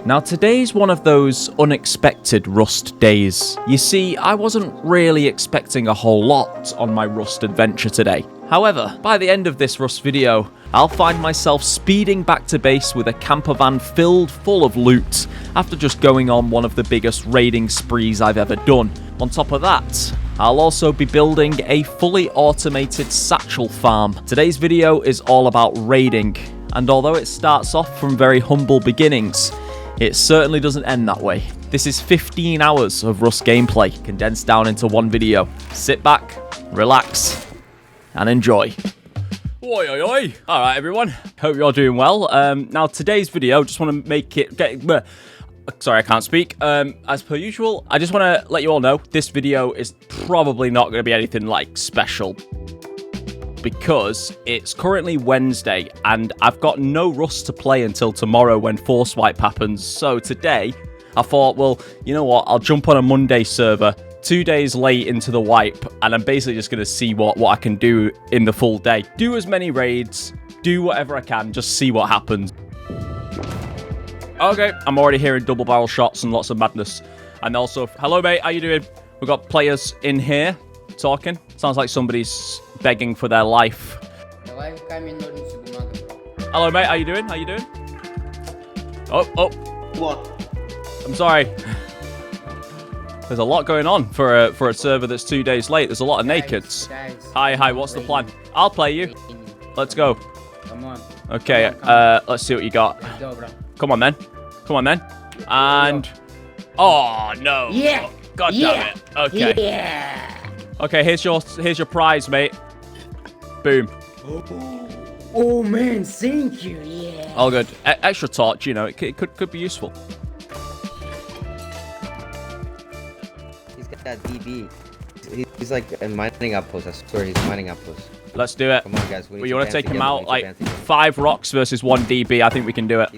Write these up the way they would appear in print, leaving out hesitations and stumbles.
Now today's one of those unexpected Rust days. You see, I wasn't really expecting a whole lot on my Rust adventure today. However, by the end of this Rust video, I'll find myself speeding back to base with a camper van filled full of loot after just going on one of the biggest raiding sprees I've ever done. On top of that, I'll also be building a fully automated satchel farm. Today's video is all about raiding, and although it starts off from very humble beginnings, it certainly doesn't end that way. This is 15 hours of Rust gameplay condensed down into one video. Sit back, relax, and enjoy. Oi, oi, oi. All right, everyone. Hope you're doing well. Now, today's video, just want to make it... Sorry, I can't speak. As per usual, I just want to let you all know this video is probably not going to be anything, like, special. Because it's currently Wednesday, and I've got no Rust to play until tomorrow when Force Wipe happens. So today, I thought, well, you know what? I'll jump on a Monday server 2 days late into the wipe, and I'm basically just going to see what I can do in the full day. Do as many raids, do whatever I can, just see what happens. Okay, I'm already hearing double barrel shots and lots of madness. And also, hello mate, how you doing? We've got players in here talking. Sounds like somebody's begging for their life. Hello mate, how you doing? How you doing? Oh. What? I'm sorry. There's a lot going on for a server that's 2 days late. There's a lot of nakeds. Hi, what's the plan? I'll play you. Let's go. Come on. Okay, let's see what you got. Come on then. And... Oh, no. Yeah. God damn it. Okay. Yeah. Okay, here's your prize, mate. Boom. Oh man, thank you. Yeah. All good. Extra torch, you know, it could be useful. He's got that DB. He's like a mining outpost. I swear he's mining outpost. Let's do it. Come on, guys. Well, you want to take him out like 5 rocks versus 1 DB? I think we can do it.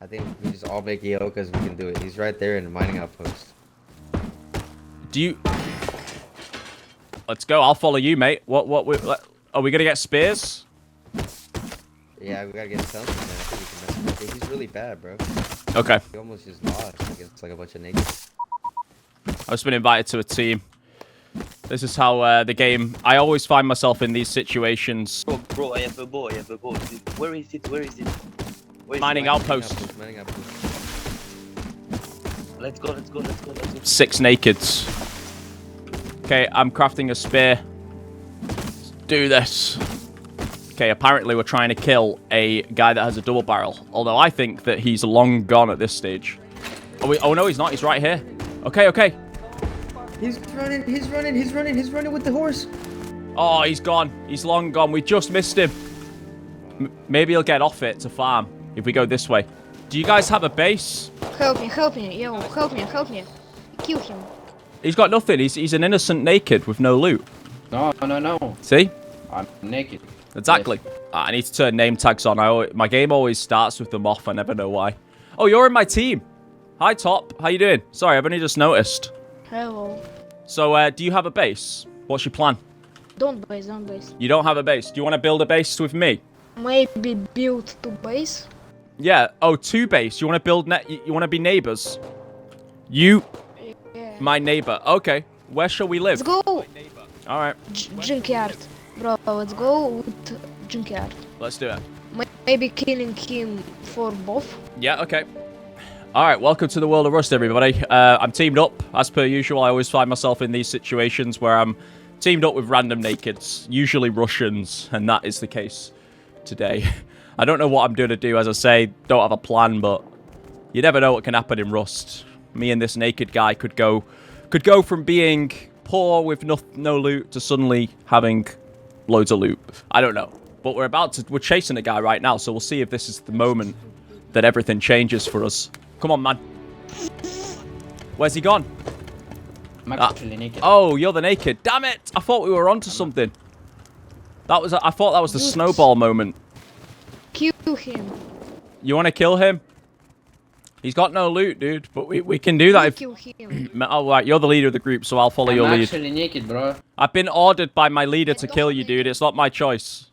I think we just all make Yokas. We can do it. He's right there in the mining outpost. Do you? Let's go. I'll follow you, mate. Are we gonna get spears? Yeah, we gotta get something. Man. I think we can mess with him. He's really bad, bro. Okay. He almost just lost against like a bunch of niggas. I've just been invited to a team. This is how the game... I always find myself in these situations. Bro, I have a bow. Where is it? Mining outpost. Mining outpost. Let's go. 6 nakeds. Okay, I'm crafting a spear. Let's do this. Okay, apparently we're trying to kill a guy that has a double barrel. Although I think that he's long gone at this stage. Oh no, he's not. He's right here. Okay. He's running with the horse. Oh, he's gone. He's long gone. We just missed him. Maybe he'll get off it to farm if we go this way. Do you guys have a base? Help me. Yo, help me. Kill him. He's got nothing. He's an innocent naked with no loot. No. See? I'm naked. Exactly. Yes. I need to turn name tags on. My game always starts with them off. I never know why. Oh, you're in my team. Hi, Top. How you doing? Sorry, I've only just noticed. Hello. So, do you have a base? What's your plan? Don't base. You don't have a base. Do you want to build a base with me? Maybe build 2 base. Yeah. Oh, 2 base. You want to build you want to be neighbors? You... Yeah. My neighbor. Okay. Where shall we live? Let's go. All right. Junkyard. Bro, let's go with junkyard. Let's do it. Maybe killing him for both. Yeah, okay. All right, welcome to the world of Rust, everybody. I'm teamed up. As per usual, I always find myself in these situations where I'm teamed up with random nakeds, usually Russians, and that is the case today. I don't know what I'm going to do, as I say, don't have a plan, but you never know what can happen in Rust. Me and this naked guy could go from being poor with no loot to suddenly having loads of loot. I don't know. But we're chasing a guy right now, so we'll see if this is the moment that everything changes for us. Come on, man. Where's he gone? I'm actually naked. Oh, you're the naked. Damn it! I thought we were onto something. I thought that was the snowball moment. Kill him. You want to kill him? He's got no loot, dude. But we can do that if... Kill him. Oh, right. You're the leader of the group, so I'll follow your lead. I'm actually naked, bro. I've been ordered by my leader to kill you, dude. It's not my choice.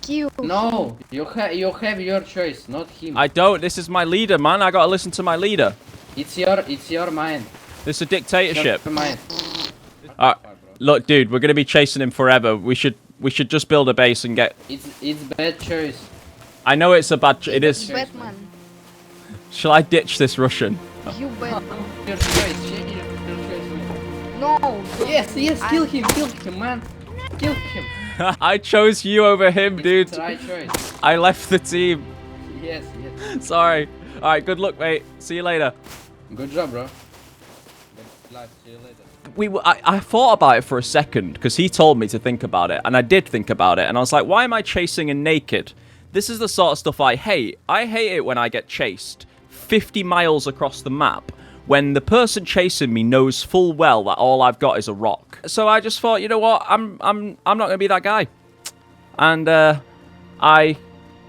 kill. No, you have your choice, not him. I don't. This is my leader, man. I gotta listen to my leader. It's your mind. This is a dictatorship. Your mind. Alright, look, dude, we're gonna be chasing him forever. We should just build a base and get. It's bad choice. I know it's a bad. It is. Batman. Shall I ditch this Russian? You Batman. Your choice. Change your choice. Man. No. Yes, kill him, man. Kill him. I chose you over him, dude. It's the right choice. I left the team. Yes. Sorry. Alright, good luck, mate. See you later. Good job, bro. Good luck. See you later. I thought about it for a second because he told me to think about it, and I did think about it, and I was like, why am I chasing a naked? This is the sort of stuff I hate. I hate it when I get chased 50 miles across the map when the person chasing me knows full well that all I've got is a rock. So I just thought, you know what, I'm not gonna be that guy, and I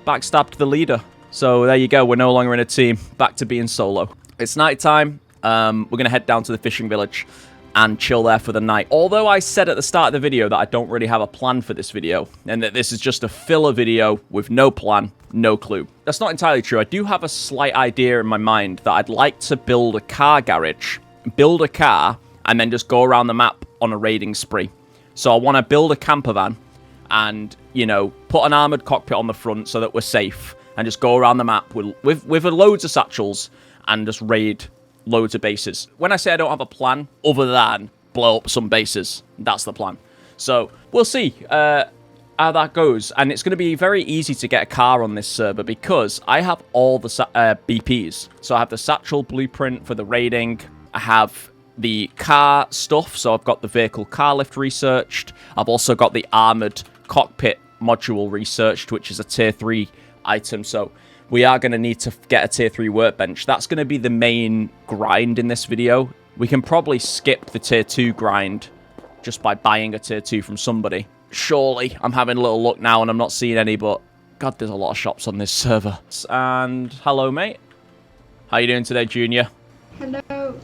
backstabbed the leader. So there you go. We're no longer in a team. Back to being solo. It's night time. We're gonna head down to the fishing village and chill there for the night. Although I said at the start of the video that I don't really have a plan for this video, and that this is just a filler video with no plan, no clue. That's not entirely true. I do have a slight idea in my mind that I'd like to build a car garage, build a car, and then just go around the map on a raiding spree. So I want to build a camper van and, you know, put an armored cockpit on the front so that we're safe, and just go around the map with loads of satchels and just raid loads of bases. When I say I don't have a plan, other than blow up some bases, that's the plan. So we'll see how that goes. And it's going to be very easy to get a car on this server because I have all the BPs. So I have the satchel blueprint for the raiding. I have the car stuff. So I've got the vehicle car lift researched. I've also got the armored cockpit module researched, which is a tier 3 item. So we are going to need to get a tier 3 workbench. That's going to be the main grind in this video. We can probably skip the tier 2 grind just by buying a tier 2 from somebody. Surely. I'm having a little look now and I'm not seeing any, but God, there's a lot of shops on this server. And hello, mate. How you doing today, Junior? Hello.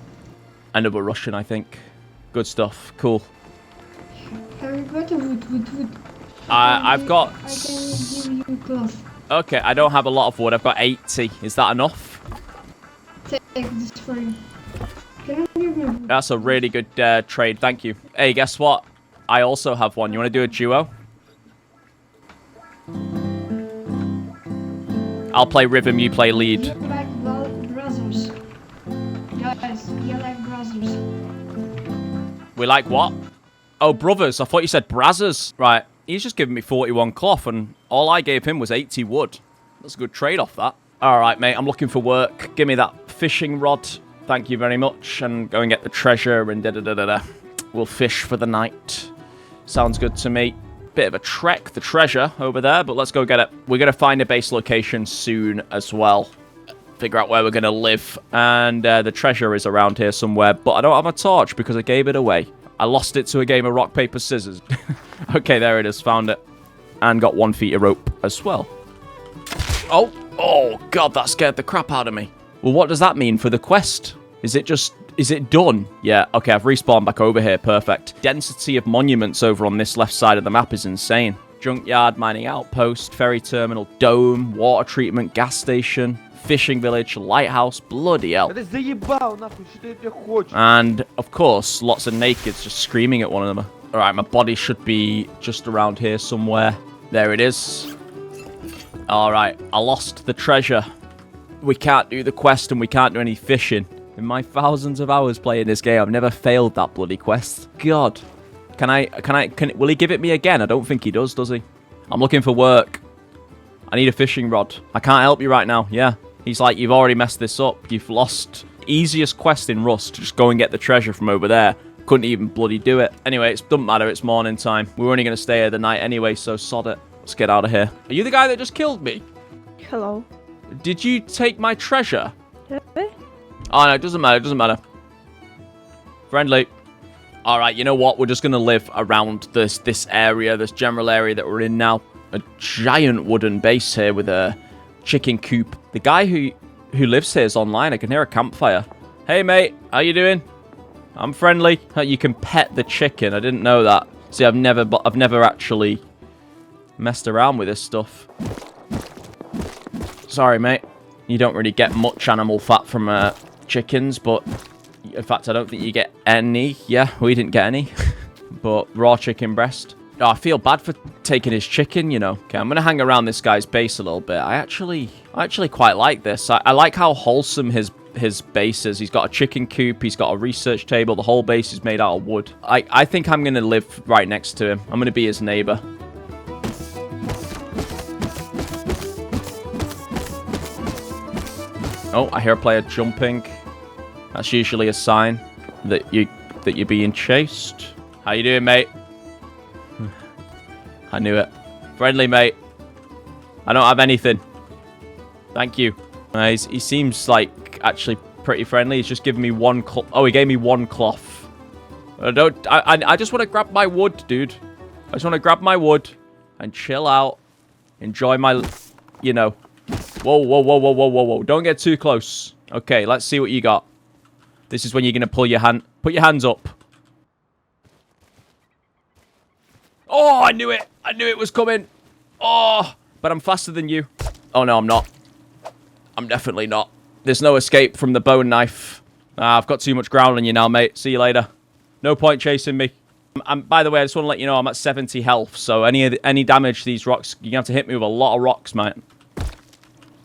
Another Russian, I think. Good stuff. Cool. Have you got a wood? I've got... I can give you cloth. Okay, I don't have a lot of wood. I've got 80. Is that enough? Take this for you. Can I give you? That's a really good trade. Thank you. Hey, guess what? I also have one. You want to do a duo? I'll play rhythm, you play lead. You like brothers. Guys, you like brothers. We like what? Oh, brothers. I thought you said brazzers. Right. He's just giving me 41 cloth, and all I gave him was 80 wood. That's a good trade off that. All right, mate. I'm looking for work. Give me that fishing rod. Thank you very much. And go and get the treasure and da-da-da-da-da. We'll fish for the night. Sounds good to me. Bit of a trek, the treasure over there, but let's go get it. We're going to find a base location soon as well. Figure out where we're going to live. And the treasure is around here somewhere, but I don't have a torch because I gave it away. I lost it to a game of rock, paper, scissors. Okay, there it is. Found it. And got 1 feet of rope as well. Oh, God, that scared the crap out of me. Well, what does that mean for the quest? Is it done? Yeah, okay, I've respawned back over here. Perfect. Density of monuments over on this left side of the map is insane. Junkyard, mining outpost, ferry terminal, dome, water treatment, gas station, fishing village, lighthouse, bloody hell. And, of course, lots of nakeds just screaming at one another. Alright, my body should be just around here somewhere. There it is. Alright, I lost the treasure. We can't do the quest and we can't do any fishing. In my thousands of hours playing this game, I've never failed that bloody quest. God. Will he give it me again? I don't think he does he? I'm looking for work. I need a fishing rod. I can't help you right now. Yeah. He's like, you've already messed this up. You've lost. Easiest quest in Rust. Just go and get the treasure from over there. Couldn't even bloody do it. Anyway, it doesn't matter. It's morning time. We're only going to stay here the night anyway, so sod it. Let's get out of here. Are you the guy that just killed me? Hello. Did you take my treasure? Really? Oh, no, it doesn't matter. It doesn't matter. Friendly. All right, you know what? We're just going to live around this area, this general area that we're in now. A giant wooden base here with a chicken coop. The guy who lives here is online. I can hear a campfire. Hey, mate. How you doing? I'm friendly. You can pet the chicken. I didn't know that. See, I've never actually messed around with this stuff. Sorry, mate. You don't really get much animal fat from chickens, but in fact, I don't think you get any. Yeah, we didn't get any. But raw chicken breast. Oh, I feel bad for taking his chicken, you know. Okay, I'm going to hang around this guy's base a little bit. I actually quite like this. I like how wholesome his base is. He's got a chicken coop. He's got a research table. The whole base is made out of wood. I think I'm going to live right next to him. I'm going to be his neighbor. Oh, I hear a player jumping. That's usually a sign that you're being chased. How you doing, mate? I knew it. Friendly, mate. I don't have anything. Thank you. He seems like actually pretty friendly. He's just giving me one he gave me one cloth. I just want to grab my wood, dude. I just want to grab my wood and chill out. Enjoy my, you know. Whoa, whoa, whoa, whoa, whoa, whoa, whoa. Don't get too close. Okay, let's see what you got. This is when you're going to pull your hand. Put your hands up. Oh, I knew it. I knew it was coming. Oh, but I'm faster than you. Oh, no, I'm not. I'm definitely not. There's no escape from the bone knife. I've got too much ground on you now, mate. See you later. No point chasing me. By the way, I just want to let you know I'm at 70 health, so any damage to these rocks, you're going to have to hit me with a lot of rocks, mate.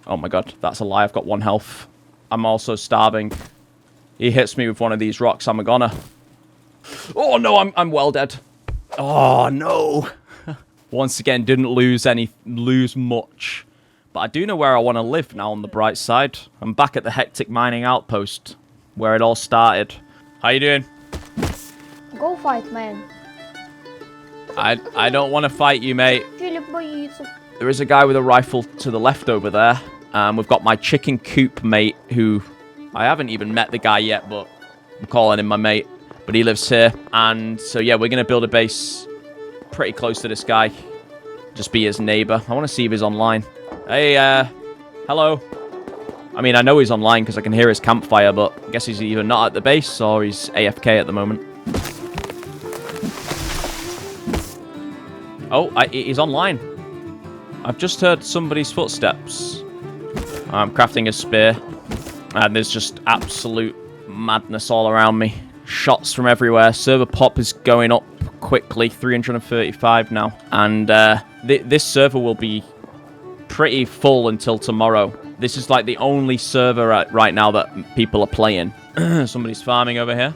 Oh, my God. That's a lie. I've got 1 health. I'm also starving. He hits me with one of these rocks, I'm a goner. Oh, no, I'm well dead. Oh, no. Once again, didn't lose much. But I do know where I want to live now on the bright side. I'm back at the hectic mining outpost, where it all started. How you doing? Go fight, man. I don't want to fight you, mate. Филипп боится. There is a guy with a rifle to the left over there. We've got my chicken coop mate, who I haven't even met the guy yet, but I'm calling him my mate. But he lives here. And so, yeah, we're going to build a base pretty close to this guy. Just be his neighbor. I want to see if he's online. Hey, hello. I mean, I know he's online because I can hear his campfire, but I guess he's either not at the base or he's AFK at the moment. Oh, he's online. I've just heard somebody's footsteps. I'm crafting a spear. And there's just absolute madness all around me. Shots from everywhere. Server pop is going up quickly. 335 now. And this server will be pretty full until tomorrow. This is like the only server right now that people are playing. Somebody's farming over here.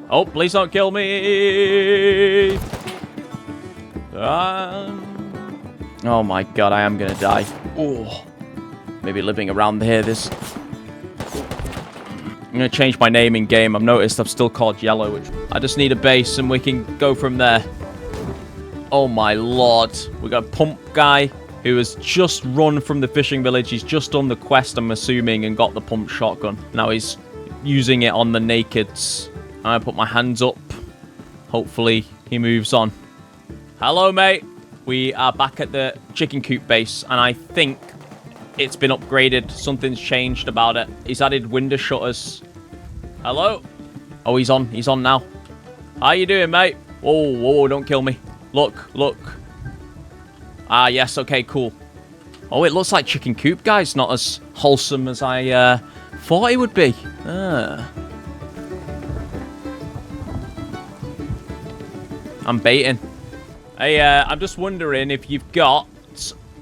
Oh, please don't kill me. Oh my God, I am gonna die. Oh, maybe living around here. I'm gonna change my name in game. I've noticed I've still called Yellow. I just need a base and we can go from there. Oh my Lord, we got a pump guy who has just run from the fishing village. He's just done the quest, I'm assuming, and got the pump shotgun. Now he's using it on the nakeds. I'm gonna put my hands up. Hopefully he moves on. Hello, mate. We are back at the chicken coop base, and I think it's been upgraded. Something's changed about it. He's added window shutters. Hello? Oh, he's on. He's on now. How you doing, mate? Whoa, whoa, don't kill me. Look, look. Ah, yes, okay, cool. Oh, it looks like chicken coop, guys. Not as wholesome as I thought it would be. I'm baiting. Hey, I'm just wondering if you've got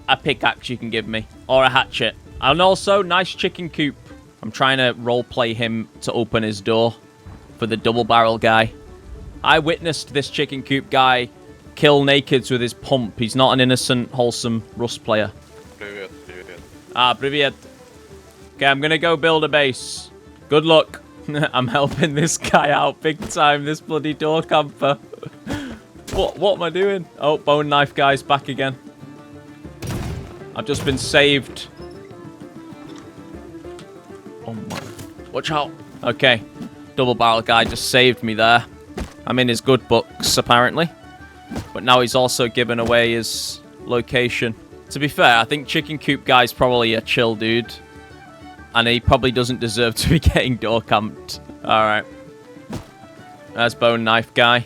a pickaxe you can give me. Or a hatchet. And also, nice chicken coop. I'm trying to roleplay him to open his door for the double barrel guy. I witnessed this chicken coop guy kill nakeds with his pump. He's not an innocent, wholesome Rust player. Привет, привет. Ah, привет. Okay, I'm gonna go build a base. Good luck. I'm helping this guy out big time, this bloody door camper. What am I doing? Oh, bone knife guy's back again. I've just been saved. Oh my. Watch out. Okay. Double barrel guy just saved me there. I'm in his good books, apparently. But now he's also given away his location. To be fair, I think Chicken Coop guy's probably a chill dude. And he probably doesn't deserve to be getting door camped. Alright. There's bone knife guy.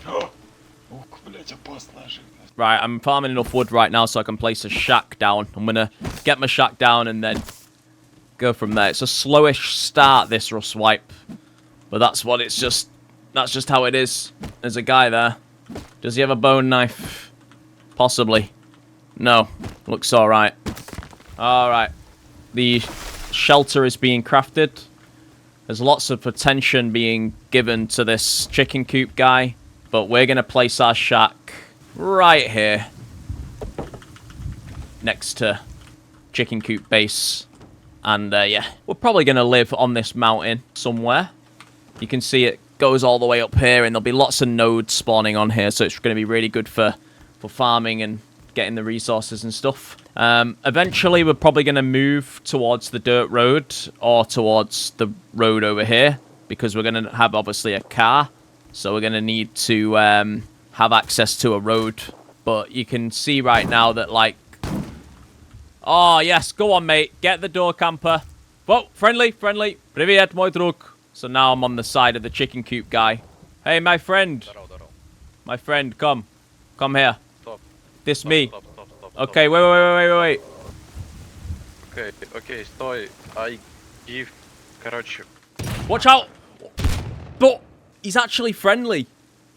Right, I'm farming enough wood right now so I can place a shack down. I'm going to get my shack down and then go from there. It's a slowish start, this rust wipe. But that's what it's just... That's just how it is. There's a guy there. Does he have a bone knife? Possibly. No. Looks alright. Alright. The shelter is being crafted. There's lots of attention being given to this chicken coop guy. But we're going to place our shack right here. Next to chicken coop base. And yeah, we're probably going to live on this mountain somewhere. You can see it goes all the way up here, and there'll be lots of nodes spawning on here, so it's going to be really good for farming and getting the resources and stuff. Eventually, we're probably going to move towards the dirt road or towards the road over here, because we're going to have, obviously, a car, so we're going to need to have access to a road. But you can see right now that, like... Oh, yes, go on, mate. Get the door camper. Whoa, friendly. Привет, мой друг. So now I'm on the side of the chicken coop guy. Hey, my friend. My friend, come. Come here. Stop. This Stop, me. Stop. Okay, wait. Okay, стой. I give... Короче... Watch out! But he's actually friendly.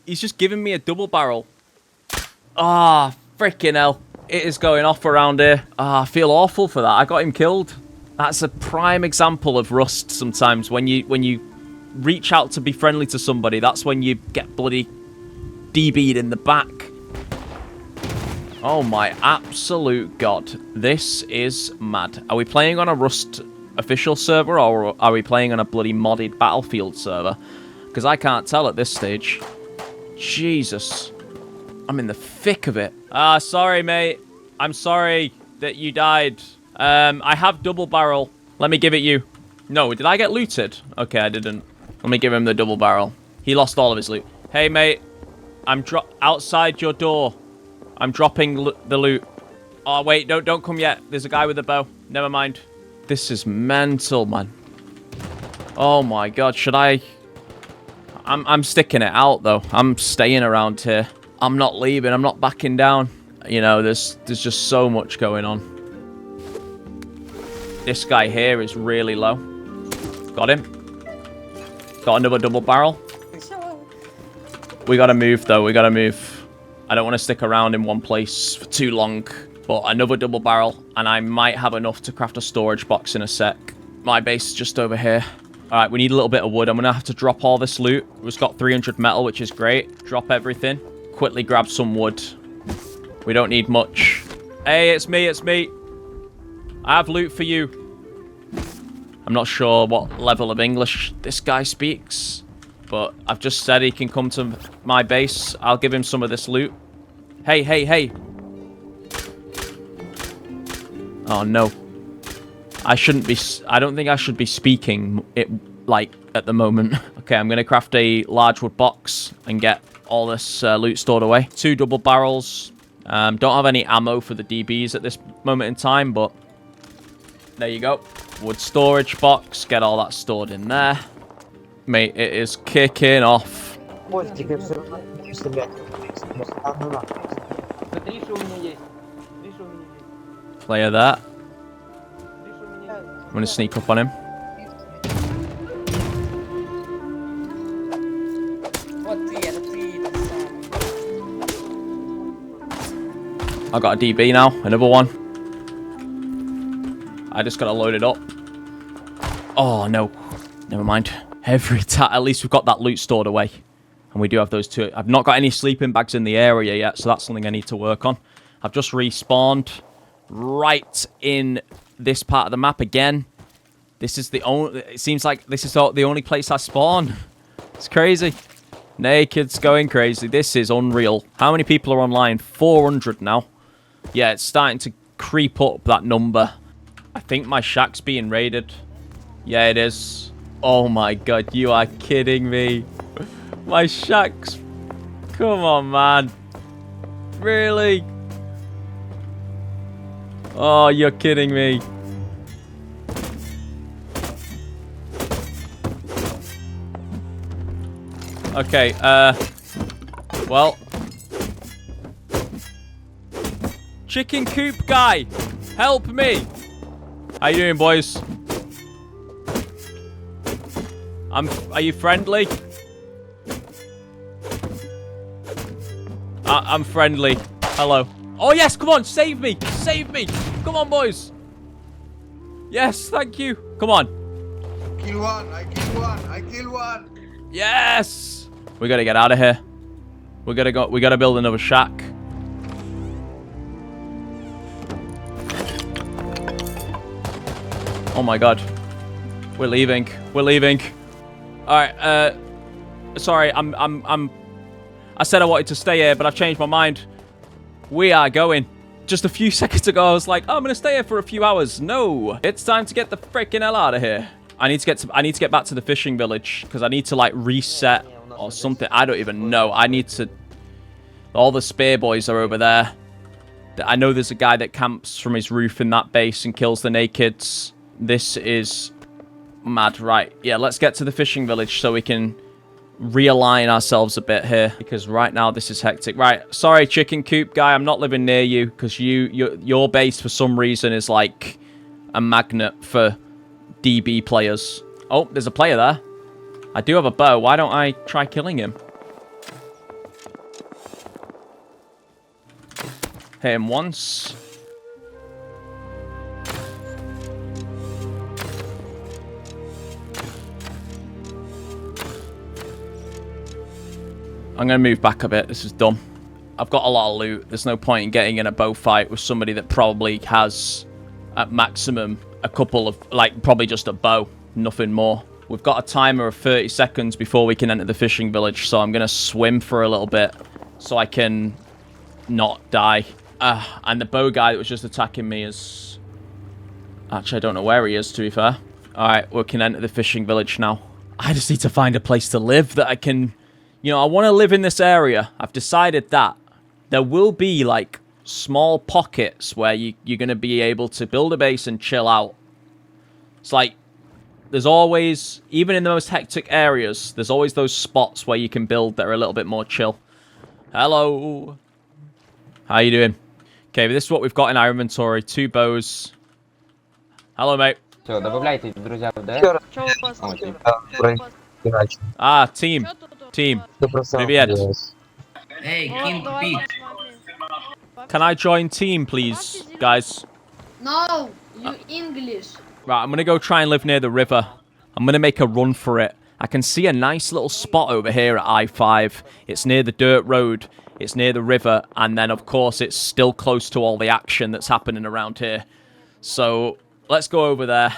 He's just giving me a double barrel. Ah, freaking hell. It is going off around here. Ah, I feel awful for that. I got him killed. That's a prime example of rust sometimes. When you reach out to be friendly to somebody, that's when you get bloody DB'd in the back. Oh my absolute god. This is mad. Are we playing on a Rust official server, or are we playing on a bloody modded Battlefield server? Because I can't tell at this stage. Jesus. I'm in the thick of it. Ah, sorry, mate. I'm sorry that you died. I have double barrel. Let me give it you. No, did I get looted? Okay, I didn't. Let me give him the double barrel. He lost all of his loot. Hey, mate. I'm outside your door. I'm dropping the loot. Oh, wait. Don't come yet. There's a guy with a bow. Never mind. This is mental, man. Oh, my God. Should I... I'm sticking it out, though. I'm staying around here. I'm not leaving. I'm not backing down. You know, there's just so much going on. This guy here is really low. Got him. Got another double barrel. We gotta move, though. We gotta move. I don't want to stick around in one place for too long. But another double barrel, and I might have enough to craft a storage box in a sec. My base is just over here. Alright, we need a little bit of wood. I'm gonna have to drop all this loot. We've got 300 metal, which is great. Drop everything. Quickly grab some wood. We don't need much. Hey, it's me. I have loot for you. I'm not sure what level of English this guy speaks, but I've just said he can come to my base. I'll give him some of this loot. Hey. Oh, no. I don't think I should be speaking it, like, at the moment. Okay, I'm going to craft a large wood box and get all this loot stored away. 2 double barrels. Don't have any ammo for the DBs at this moment in time, but there you go. Wood storage box. Get all that stored in there. Mate, it is kicking off. Player that. I'm gonna sneak up on him. I got a DB now, another one. I just gotta load it up. Oh no, never mind. At least we've got that loot stored away. And we do have those 2. I've not got any sleeping bags in the area yet, so that's something I need to work on. I've just respawned right in this part of the map again. This is the only... It seems like this is the only place I spawn. It's crazy. Naked's going crazy. This is unreal. How many people are online? 400 now. Yeah, it's starting to creep up, that number. I think my shack's being raided. Yeah, it is. Oh my god, you are kidding me. My shack's... Come on, man. Really? Oh, you're kidding me. Okay, well... Chicken coop guy, help me. How you doing, boys? Are you friendly? I'm friendly. Hello. Oh, yes, come on, save me. Save me. Come on, boys. Yes, thank you. Come on. Kill one, I kill one, I kill one. Yes. We gotta get out of here. We gotta build another shack. Oh my god. We're leaving. We're leaving. Alright, sorry, I said I wanted to stay here, but I've changed my mind. We are going. Just a few seconds ago, I was like, oh, I'm gonna stay here for a few hours. No, it's time to get the freaking hell out of here. I need to get back to the fishing village because I need to like reset or something. I don't even know. I need to. All the spear boys are over there. I know there's a guy that camps from his roof in that base and kills the nakeds. This is mad, right? Yeah, let's get to the fishing village so we can realign ourselves a bit here because right now this is hectic. Right, sorry, chicken coop guy, I'm not living near you because your base for some reason is like a magnet for DB players. Oh, there's a player there. I do have a bow. Why don't I try killing him? Hit him once. I'm going to move back a bit. This is dumb. I've got a lot of loot. There's no point in getting in a bow fight with somebody that probably has, at maximum, a couple of, like, probably just a bow. Nothing more. We've got a timer of 30 seconds before we can enter the fishing village, so I'm going to swim for a little bit so I can not die. And the bow guy that was just attacking me is... Actually, I don't know where he is, to be fair. Alright, we can enter the fishing village now. I just need to find a place to live that I can... You know, I want to live in this area. I've decided that. There will be, like, small pockets where you're going to be able to build a base and chill out. It's like, there's always, even in the most hectic areas, there's always those spots where you can build that are a little bit more chill. Hello. How you doing? Okay, but this is what we've got in our inventory. 2 bows. Hello, mate. Все, добавляйте, друзья, да? Ah, team. Team. Привет. Hey, King Pete. Can I join team, please, guys? No, you English. Right, I'm going to go try and live near the river. I'm going to make a run for it. I can see a nice little spot over here at I-5. It's near the dirt road. It's near the river. And then, of course, it's still close to all the action that's happening around here. So, let's go over there.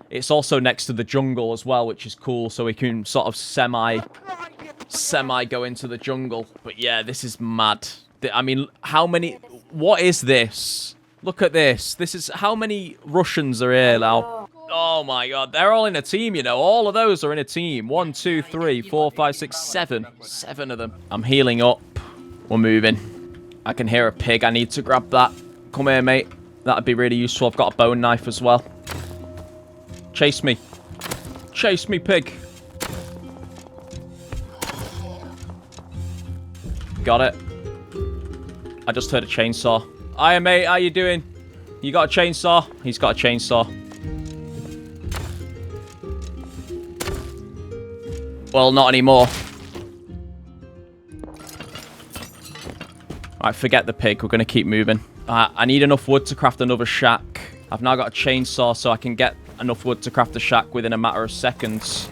It's also next to the jungle as well, which is cool. So we can sort of semi go into the jungle. But yeah, this is mad. I mean, how many... What is this? Look at this. This is... How many Russians are here now? Oh my god. They're all in a team, you know. All of those are in a team. 1, 2, 3, 4, 5, 6, 7. 7 of them. I'm healing up. We're moving. I can hear a pig. I need to grab that. Come here, mate. That'd be really useful. I've got a bone knife as well. Chase me. Chase me, pig. Got it. I just heard a chainsaw. Hiya, mate. How you doing? You got a chainsaw? He's got a chainsaw. Well, not anymore. Alright, forget the pig. We're going to keep moving. I need enough wood to craft another shack. I've now got a chainsaw so I can get enough wood to craft a shack within a matter of seconds.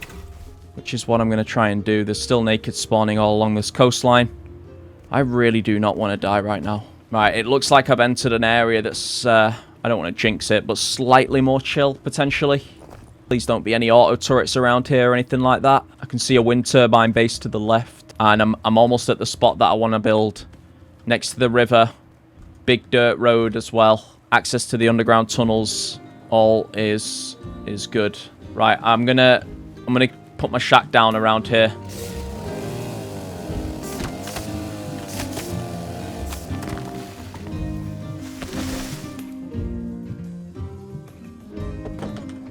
Which is what I'm going to try and do. There's still naked spawning all along this coastline. I really do not want to die right now. Right, it looks like I've entered an area that's, I don't want to jinx it, but slightly more chill, potentially. Please don't be any auto turrets around here or anything like that. I can see a wind turbine base to the left. And I'm almost at the spot that I want to build. Next to the river. Big dirt road as well. Access to the underground tunnels. All is good. Right, I'm gonna put my shack down around here.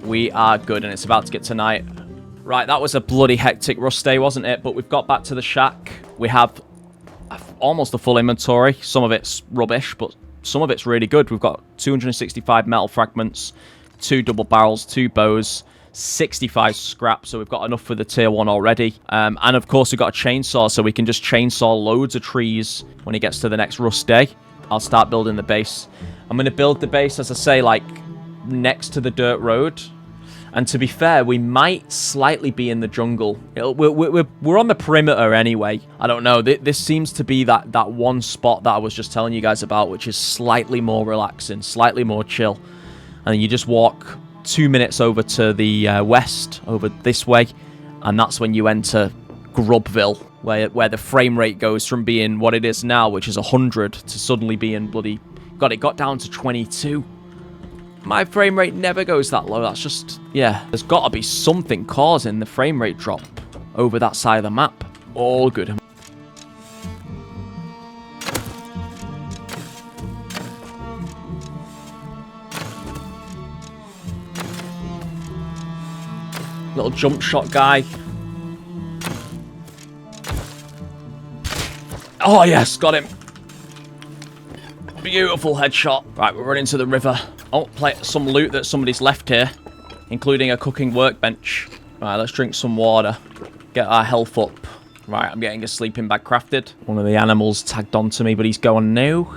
We are good, and it's about to get to night. Right, that was a bloody hectic rust day, wasn't it? But we've got back to the shack. We have almost a full inventory. Some of it's rubbish, but some of it's really good. We've got 265 metal fragments, 2 double barrels, 2 bows, 65 scrap, so we've got enough for the tier 1 already. And of course we've got a chainsaw, so we can just chainsaw loads of trees when it gets to the next rust day. I'll start building the base. I'm going to build the base, as I say, like next to the dirt road. And to be fair, we might slightly be in the jungle. We're on the perimeter anyway. I don't know. This seems to be that one spot that I was just telling you guys about, which is slightly more relaxing, slightly more chill. And you just walk 2 minutes over to the west, over this way, and that's when you enter Grubville, where the frame rate goes from being what it is now, which is 100, to suddenly being bloody... God, it got down to 22. My frame rate never goes that low. That's just... Yeah, there's got to be something causing the frame rate drop over that side of the map. All good. Little jump shot guy. Oh, yes, got him. Beautiful headshot. Right, we're running to the river. Oh, play some loot that somebody's left here, including a cooking workbench. Right, let's drink some water. Get our health up. Right, I'm getting a sleeping bag crafted. One of the animals tagged onto me, but he's going now.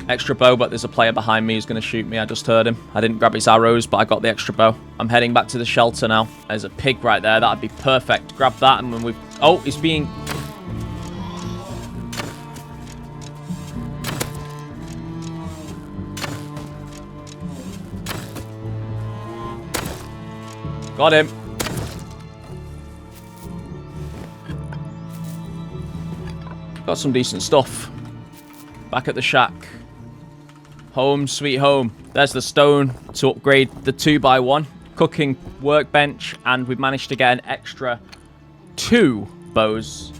Extra bow, but there's a player behind me who's going to shoot me. I just heard him. I didn't grab his arrows, but I got the extra bow. I'm heading back to the shelter now. There's a pig right there. That'd be perfect. Grab that, and when we've... Oh, he's being... Got him. Got some decent stuff. Back at the shack. Home, sweet home. There's the stone to upgrade the 2x1 cooking workbench, and we've managed to get an extra 2 bows.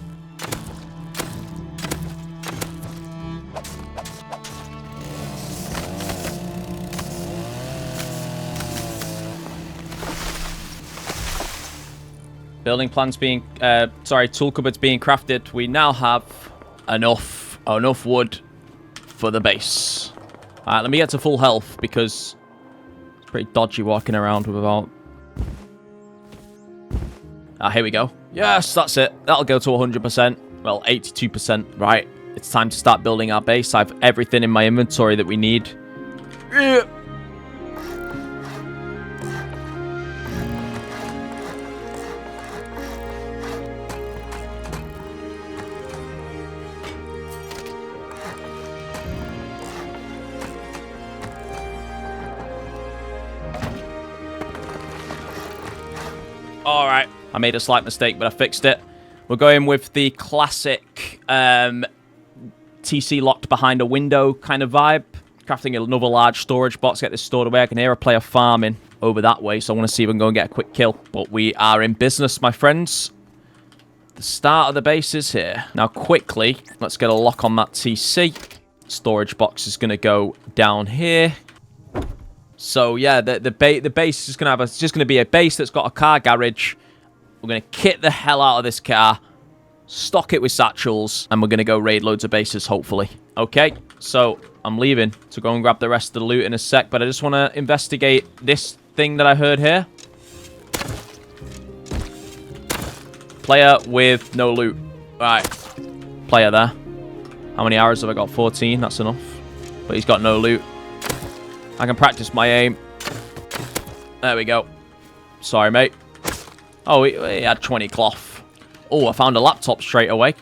Building plans being, tool cupboards being crafted. We now have enough wood for the base. Alright, let me get to full health, because it's pretty dodgy walking around without... Ah, here we go. Yes, that's it. That'll go to 100%. Well, 82%. Right, it's time to start building our base. I have everything in my inventory that we need. Alright, I made a slight mistake, but I fixed it. We're going with the classic TC locked behind a window kind of vibe. Crafting another large storage box, get this stored away. I can hear a player farming over that way, so I want to see if we can go and get a quick kill. But we are in business, my friends. The start of the base is here. Now, quickly, let's get a lock on that TC. Storage box is going to go down here. So yeah, the base is gonna have it's just gonna be a base that's got a car garage. We're gonna kit the hell out of this car, stock it with satchels, and we're gonna go raid loads of bases, hopefully. Okay, so I'm leaving to go and grab the rest of the loot in a sec, but I just want to investigate this thing that I heard here. Player with no loot. Right, player there. How many arrows have I got? 14. That's enough. But he's got no loot. I can practice my aim. There we go. Sorry, mate. Oh, he had 20 cloth. Oh, I found a laptop straight away.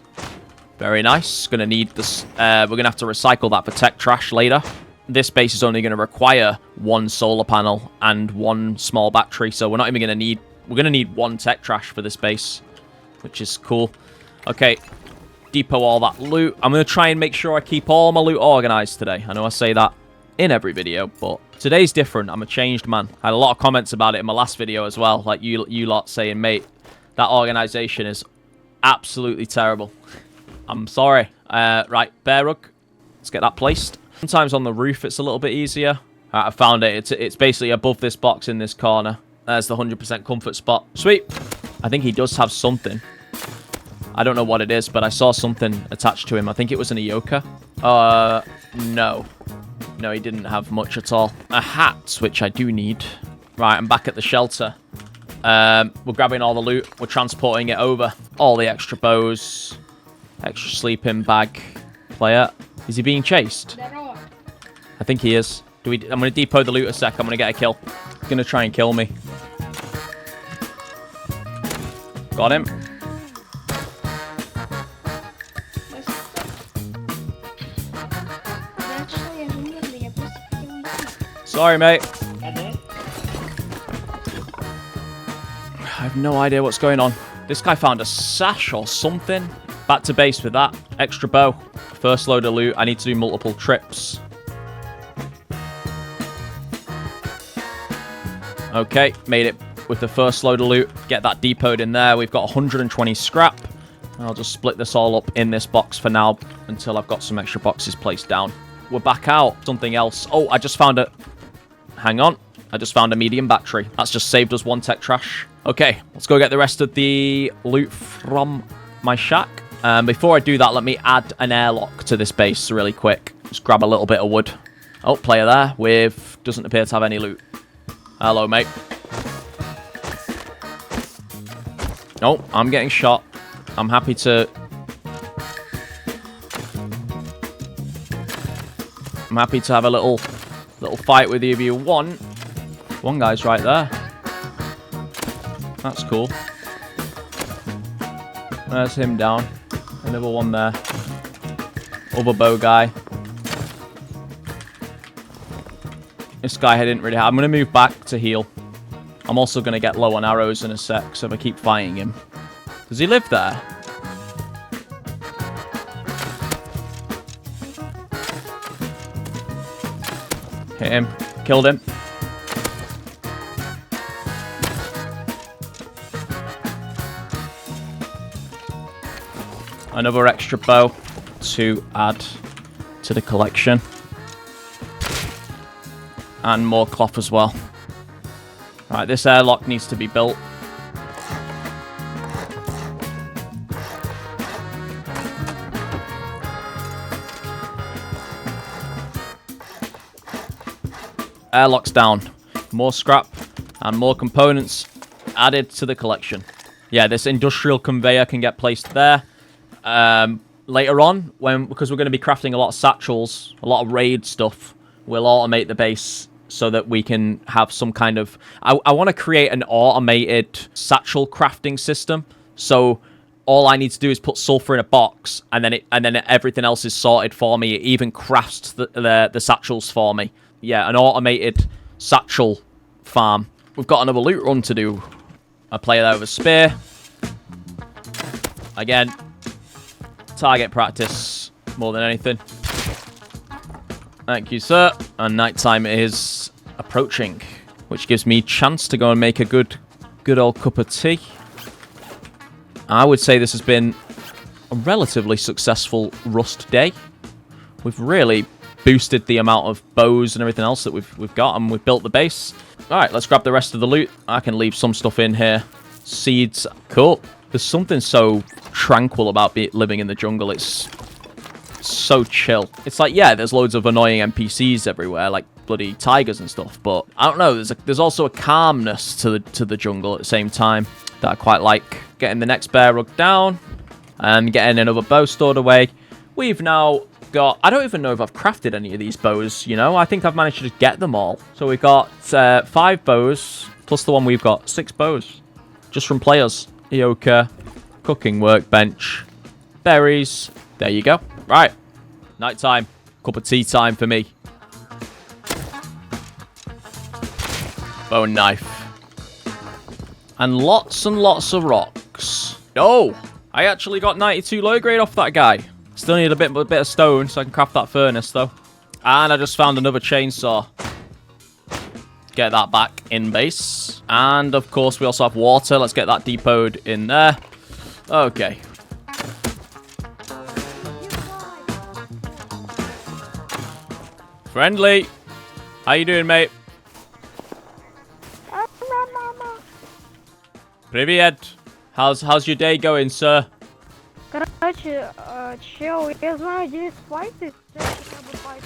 Very nice. Gonna need this. We're gonna have to recycle that for tech trash later. This base is only gonna require 1 solar panel and 1 small battery, so we're not even gonna need. We're gonna need 1 tech trash for this base, which is cool. Okay, depot all that loot. I'm gonna try and make sure I keep all my loot organized today. I know I say that in every video, but today's different. I'm a changed man. I had a lot of comments about it in my last video as well, like you lot saying, mate, that organization is absolutely terrible. I'm sorry. Right, bear rug. Let's get that placed. Sometimes on the roof it's a little bit easier. I found it. It's basically above this box in this corner. There's the 100% comfort spot. Sweet. I think he does have something. I don't know what it is, but I saw something attached to him. I think it was an Ioka. No. No, he didn't have much at all. A hat, which I do need. Right, I'm back at the shelter. We're grabbing all the loot. We're transporting it over. All the extra bows. Extra sleeping bag. Player. Is he being chased? I think he is. I'm going to depot the loot a sec. I'm going to get a kill. He's going to try and kill me. Got him. Sorry, mate. I have no idea what's going on. This guy found a sash or something. Back to base with that. Extra bow. First load of loot. I need to do multiple trips. Okay, made it with the first load of loot. Get that depoted in there. We've got 120 scrap. I'll just split this all up in this box for now until I've got some extra boxes placed down. We're back out. Something else. Oh, I just found a... Hang on. I just found a medium battery. That's just saved us 1 tech trash. Okay, let's go get the rest of the loot from my shack. Before I do that, let me add an airlock to this base really quick. Just grab a little bit of wood. Oh, player there with... Doesn't appear to have any loot. Hello, mate. Oh, I'm getting shot. I'm happy to... I'm happy to have a little fight with you if you want. One guy's right there. That's cool. There's him down. Another one there. Other bow guy. This guy I didn't really have. I'm going to move back to heal. I'm also going to get low on arrows in a sec, so if I keep fighting him. Does he live there? Hit him. Killed him. Another extra bow to add to the collection. And more cloth as well. Right, this airlock needs to be built. Airlock's down. More scrap and more components added to the collection. Yeah, this industrial conveyor can get placed there. Later on, because we're going to be crafting a lot of satchels, a lot of raid stuff, we'll automate the base so that we can have some kind of... I want to create an automated satchel crafting system. So all I need to do is put sulfur in a box, and then everything else is sorted for me. It even crafts the satchels for me. Yeah, an automated satchel farm. We've got another loot run to do. I play that with a spear. Again, target practice more than anything. Thank you, sir. And nighttime is approaching, which gives me a chance to go and make a good old cup of tea. I would say this has been a relatively successful Rust day. We've really boosted the amount of bows and everything else that we've got, and we've built the base. All right, let's grab the rest of the loot. I can leave some stuff in here. Seeds, cool. There's something so tranquil about living in the jungle. It's so chill. It's like, yeah, there's loads of annoying NPCs everywhere, like bloody tigers and stuff, but I don't know, there's also a calmness to the jungle at the same time that I quite like. Getting the next bear rug down and getting another bow stored away. We've now got... I don't even know if I've crafted any of these bows, you know? I think I've managed to just get them all. So we've got 5 bows, plus the one we've got, 6 bows. Just from players. Ioka, cooking workbench, berries. There you go. Right. Nighttime. Cup of tea time for me. Bone knife. And lots of rocks. Oh! I actually got 92 low grade off that guy. Still need a bit of stone so I can craft that furnace, though. And I just found another chainsaw. Get that back in base. And, of course, we also have water. Let's get that depoted in there. Okay. Friendly. How you doing, mate? Привет. How's your day going, sir? Короче, чел, я знаю, где есть файты. Хотя бы файты.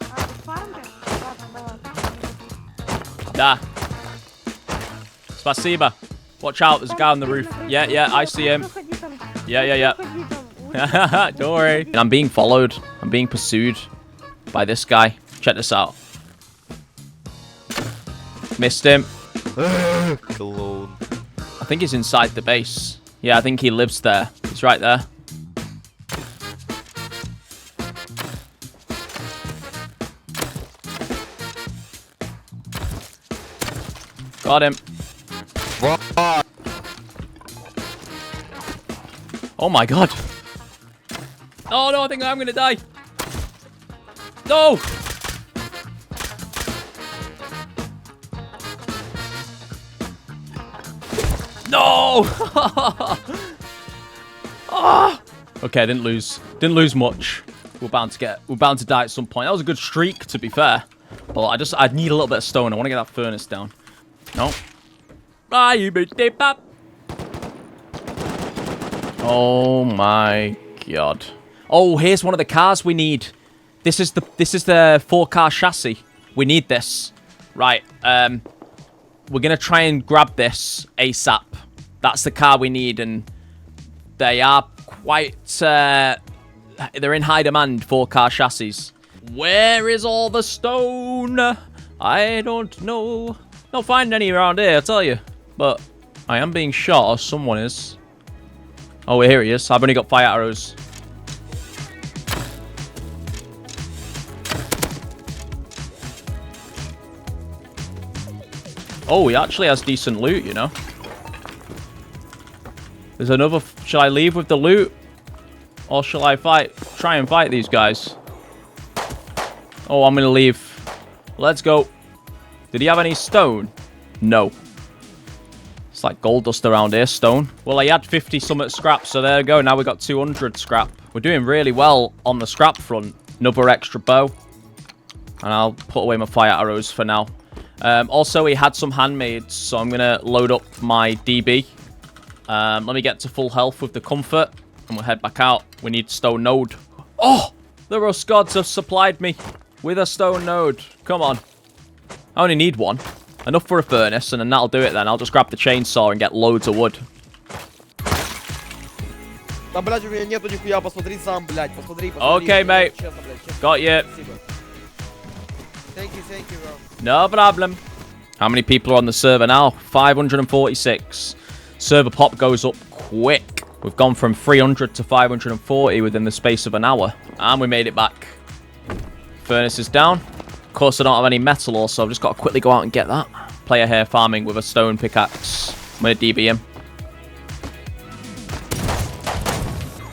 А, ты фармер? Ладно, давай. Da. Spasiba. Watch out, there's a guy on the roof. Yeah, I see him. Yeah. Don't worry. I'm being followed. I'm being pursued by this guy. Check this out. Missed him. Cologne. I think he's inside the base. Yeah, I think he lives there. He's right there. Got him. Oh my god. Oh no, I think I'm gonna die. No! No! Ah! Okay, I didn't lose. Didn't lose much. We're bound to die at some point. That was a good streak, to be fair. But I need a little bit of stone. I want to get that furnace down. No. Oh my god. Oh, here's one of the cars we need. This is the 4-car chassis. We need this. Right. We're gonna try and grab this ASAP. That's the car we need, and they are quite they're in high demand, 4-car chassis. Where is all the stone? I don't know. Not finding any around here, I tell you. But I am being shot, or someone is. Oh, here he is. I've only got fire arrows. Oh, he actually has decent loot, you know. There's another... Shall I leave with the loot? Or shall I try and fight these guys? Oh, I'm going to leave. Let's go. Did he have any stone? No. It's like gold dust around here, stone. Well, he had 50 summit scrap, so there we go. Now we got 200 scrap. We're doing really well on the scrap front. Another extra bow. And I'll put away my fire arrows for now. Also, he had some handmaids, so I'm going to load up my DB. Let me get to full health with the comfort, and we'll head back out. We need stone node. Oh! The rust gods have supplied me with a stone node. Come on. I only need one. Enough for a furnace, and then that'll do it then. I'll just grab the chainsaw and get loads of wood. Okay, mate. Got you. Thank you, bro. No problem. How many people are on the server now? 546. Server pop goes up quick. We've gone from 300 to 540 within the space of an hour. And we made it back. Furnace is down. Of course, I don't have any metal also. I've just got to quickly go out and get that. Player here farming with a stone pickaxe. I'm going to DB him.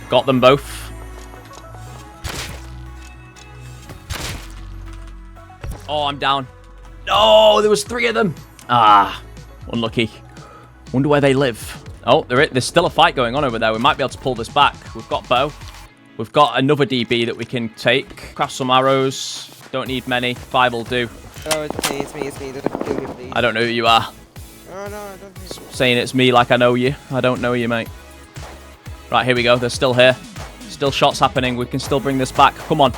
Got them both. Oh, I'm down. No, there was 3 of them. Ah, unlucky. Wonder where they live. Oh, there's still a fight going on over there. We might be able to pull this back. We've got bow. We've got another DB that we can take. Craft some arrows. Don't need many. 5 will do. Oh, it's me. Don't kill me, please. I don't know who you are. Oh, no, I don't think so. Saying it's me like I know you. I don't know you, mate. Right, here we go. They're still here. Still shots happening. We can still bring this back. Come on.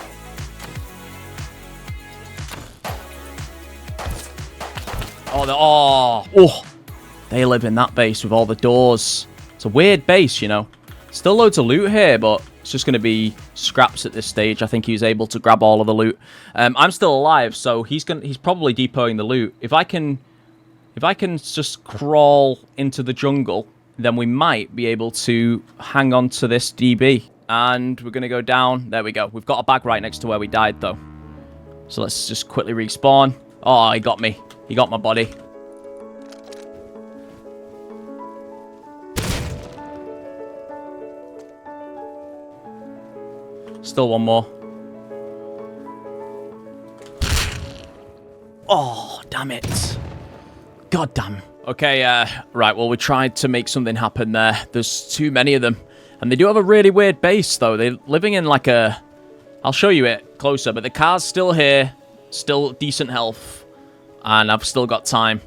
Oh, they live in that base with all the doors. It's a weird base, you know. Still loads of loot here, but it's just going to be scraps at this stage. I think he was able to grab all of the loot. I'm still alive, so he's probably depoting the loot. If I can just crawl into the jungle, then we might be able to hang on to this DB. And we're going to go down. There we go. We've got a bag right next to where we died, though. So let's just quickly respawn. Oh, he got me. He got my body. Still one more. Oh, damn it. God damn. Okay, right, well, we tried to make something happen there. There's too many of them. And they do have a really weird base, though. They're living in like a... I'll show you it closer, but the car's still here. Still decent health. And I've still got time.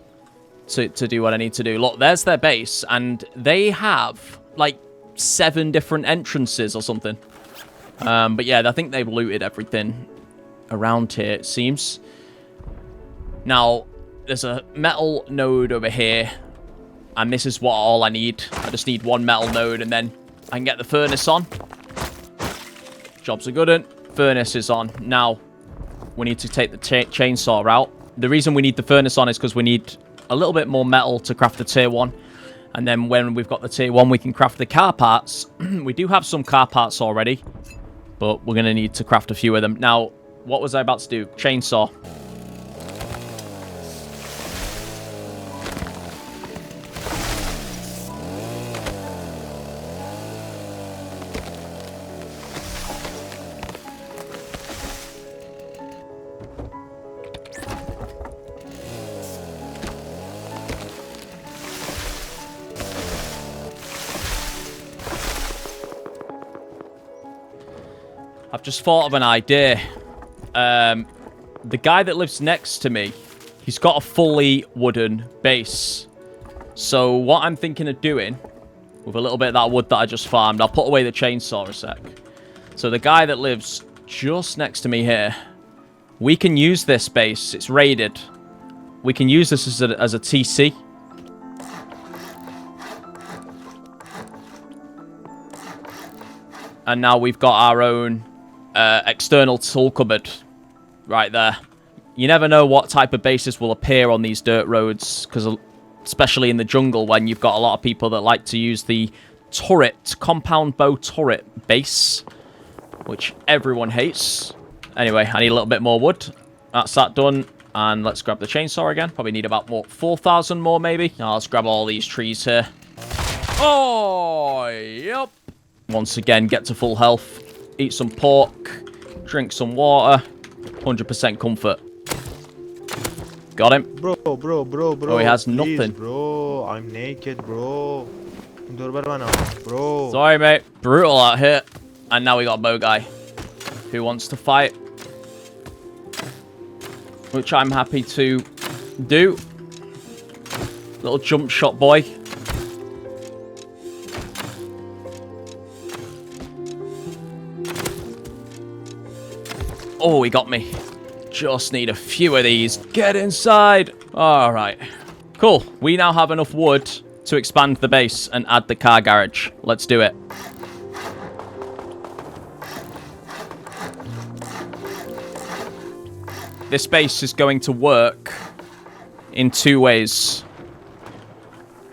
to do what I need to do. Look, there's their base, and they have, like, 7 different entrances or something. But yeah, I think they've looted everything around here, it seems. Now, there's a metal node over here, and this is what all I need. I just need 1 metal node, and then I can get the furnace on. Job's a good one. Furnace is on. Now, we need to take the chainsaw out. The reason we need the furnace on is because we need a little bit more metal to craft the tier 1. And then when we've got the tier 1, we can craft the car parts. We do have some car parts already, but we're going to need to craft a few of them. Now, what was I about to do? Chainsaw. I've just thought of an idea. The guy that lives next to me, he's got a fully wooden base. So what I'm thinking of doing, with a little bit of that wood that I just farmed, I'll put away the chainsaw a sec. So the guy that lives just next to me here, we can use this base. It's raided. We can use this as a TC. And now we've got our own external tool cupboard right there. You never know what type of bases will appear on these dirt roads, because especially in the jungle, when you've got a lot of people that like to use the turret, compound bow turret base, which everyone hates. Anyway, I need a little bit more wood. That's that done. And let's grab the chainsaw again. Probably need about 4,000 more, maybe. Now let's grab all these trees here. Oh, yep. Once again, get to full health. Eat some pork. Drink some water. 100% comfort. Got him. Bro. Oh, he has nothing. Please, bro, I'm naked, bro. Bro. Sorry, mate. Brutal out here. And now we got a bow guy who wants to fight, which I'm happy to do. Little jump shot boy. Oh, he got me. Just need a few of these. Get inside. All right. Cool. We now have enough wood to expand the base and add the car garage. Let's do it. This base is going to work in 2 ways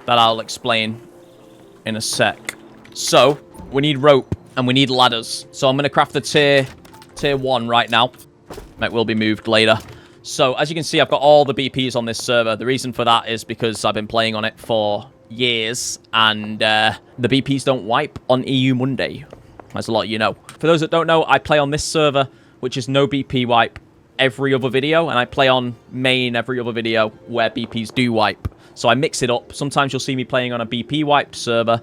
that I'll explain in a sec. So, we need rope and we need ladders. So I'm going to craft the tier 1 right now. That will be moved later. So, as you can see, I've got all the BPs on this server. The reason for that is because I've been playing on it for years, and the BPs don't wipe on EU Monday, as a lot of you know. For those that don't know, I play on this server, which is no BP wipe every other video, and I play on main every other video where BPs do wipe. So I mix it up. Sometimes you'll see me playing on a BP wiped server,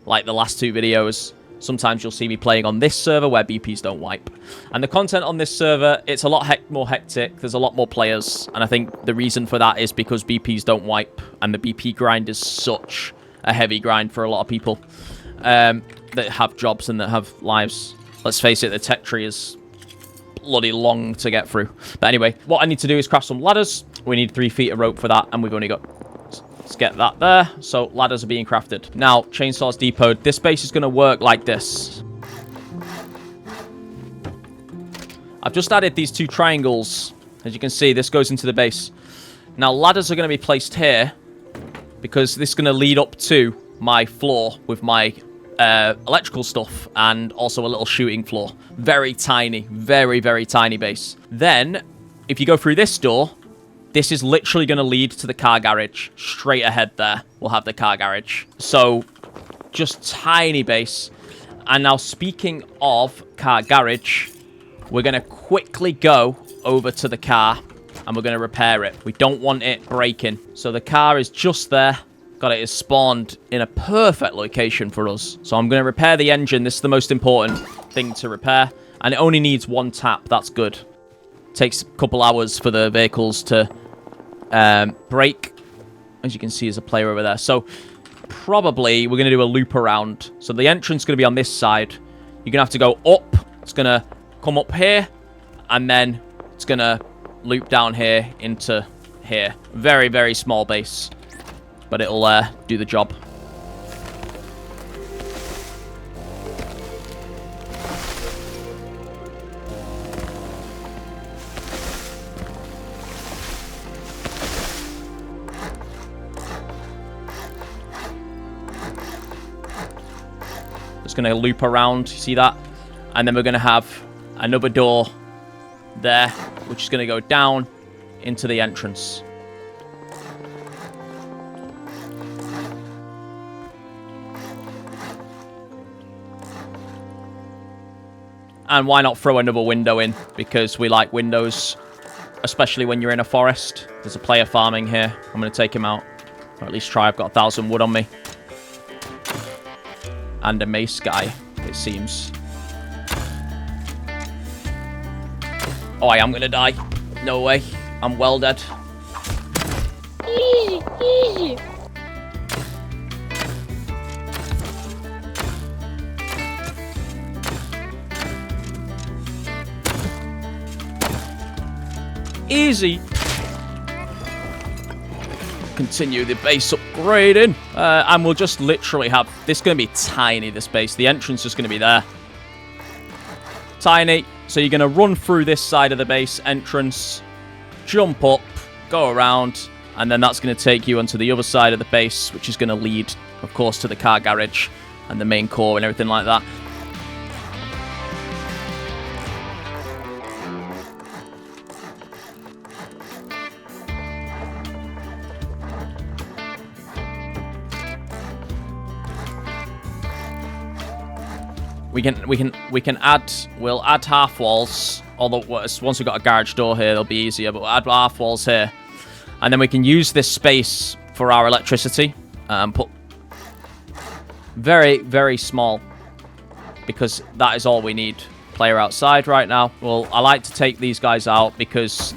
like the last 2 videos. Sometimes you'll see me playing on this server where BPs don't wipe. And the content on this server, it's a lot more hectic. There's a lot more players. And I think the reason for that is because BPs don't wipe. And the BP grind is such a heavy grind for a lot of people that have jobs and that have lives. Let's face it, the tech tree is bloody long to get through. But anyway, what I need to do is craft some ladders. We need 3 feet of rope for that. And we've only got... Let's get that there. So ladders are being crafted. Now, chainsaw's depoted. This base is going to work like this. I've just added these 2 triangles. As you can see, this goes into the base. Now, ladders are going to be placed here because this is going to lead up to my floor with my electrical stuff and also a little shooting floor. Very tiny, very, very tiny base. Then, if you go through this door, this is literally going to lead to the car garage. Straight ahead there, we'll have the car garage. So, just tiny base. And now, speaking of car garage, we're going to quickly go over to the car and we're going to repair it. We don't want it breaking. So, the car is just there. Got it is spawned in a perfect location for us. So, I'm going to repair the engine. This is the most important thing to repair. And it only needs 1 tap. That's good. Takes a couple hours for the vehicles to brake. As you can see, there's a player over there. So probably we're going to do a loop around. So the entrance is going to be on this side. You're going to have to go up. It's going to come up here. And then it's going to loop down here into here. Very, very small base. But it'll do the job. Just going to loop around, see that? And then we're going to have another door there, which is going to go down into the entrance. And why not throw another window in? Because we like windows, especially when you're in a forest. There's a player farming here. I'm going to take him out. Or at least try. I've got 1,000 wood on me. And a mace guy, it seems. Oh, I am going to die. No way. I'm well dead. Easy, easy. Easy. Continue the base upgrading. And we'll just literally have... This is going to be tiny, this base. The entrance is going to be there. Tiny. So you're going to run through this side of the base entrance, jump up, go around, and then that's going to take you onto the other side of the base, which is going to lead, of course, to the car garage and the main core and everything like that. We can add, we'll add half walls, although once we've got a garage door here, it'll be easier, but we'll add half walls here. And then we can use this space for our electricity, and put very, very small, because that is all we need. Player outside right now. Well, I like to take these guys out because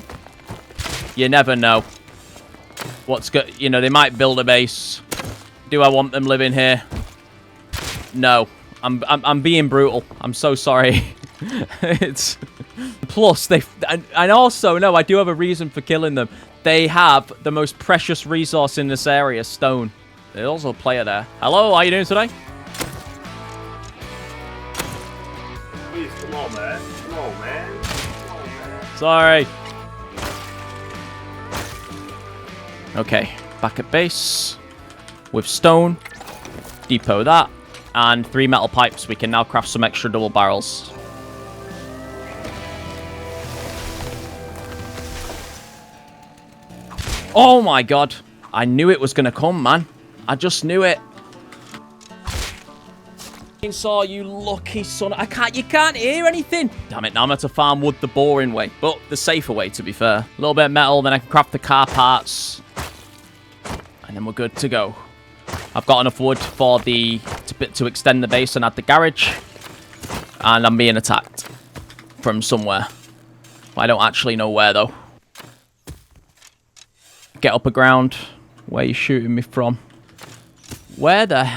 you never know what's good. You know, they might build a base. Do I want them living here? No. I'm being brutal. I'm so sorry. It's plus and also no, I do have a reason for killing them. They have the most precious resource in this area, stone. There's also a player there. Hello, how are you doing today? Please, come on, man. Come on, man. Come on, man. Sorry. Okay, back at base with stone. Depot that. And 3 metal pipes. We can now craft some extra double barrels. Oh my god. I knew it was going to come, man. I just knew it. Saw you lucky son. You can't hear anything. Damn it, now I'm going to farm wood the boring way. But the safer way, to be fair. A little bit of metal, then I can craft the car parts. And then we're good to go. I've got enough wood for to extend the base and add the garage. And I'm being attacked from somewhere. I don't actually know where, though. Get up a ground. Where are you shooting me from? Where the...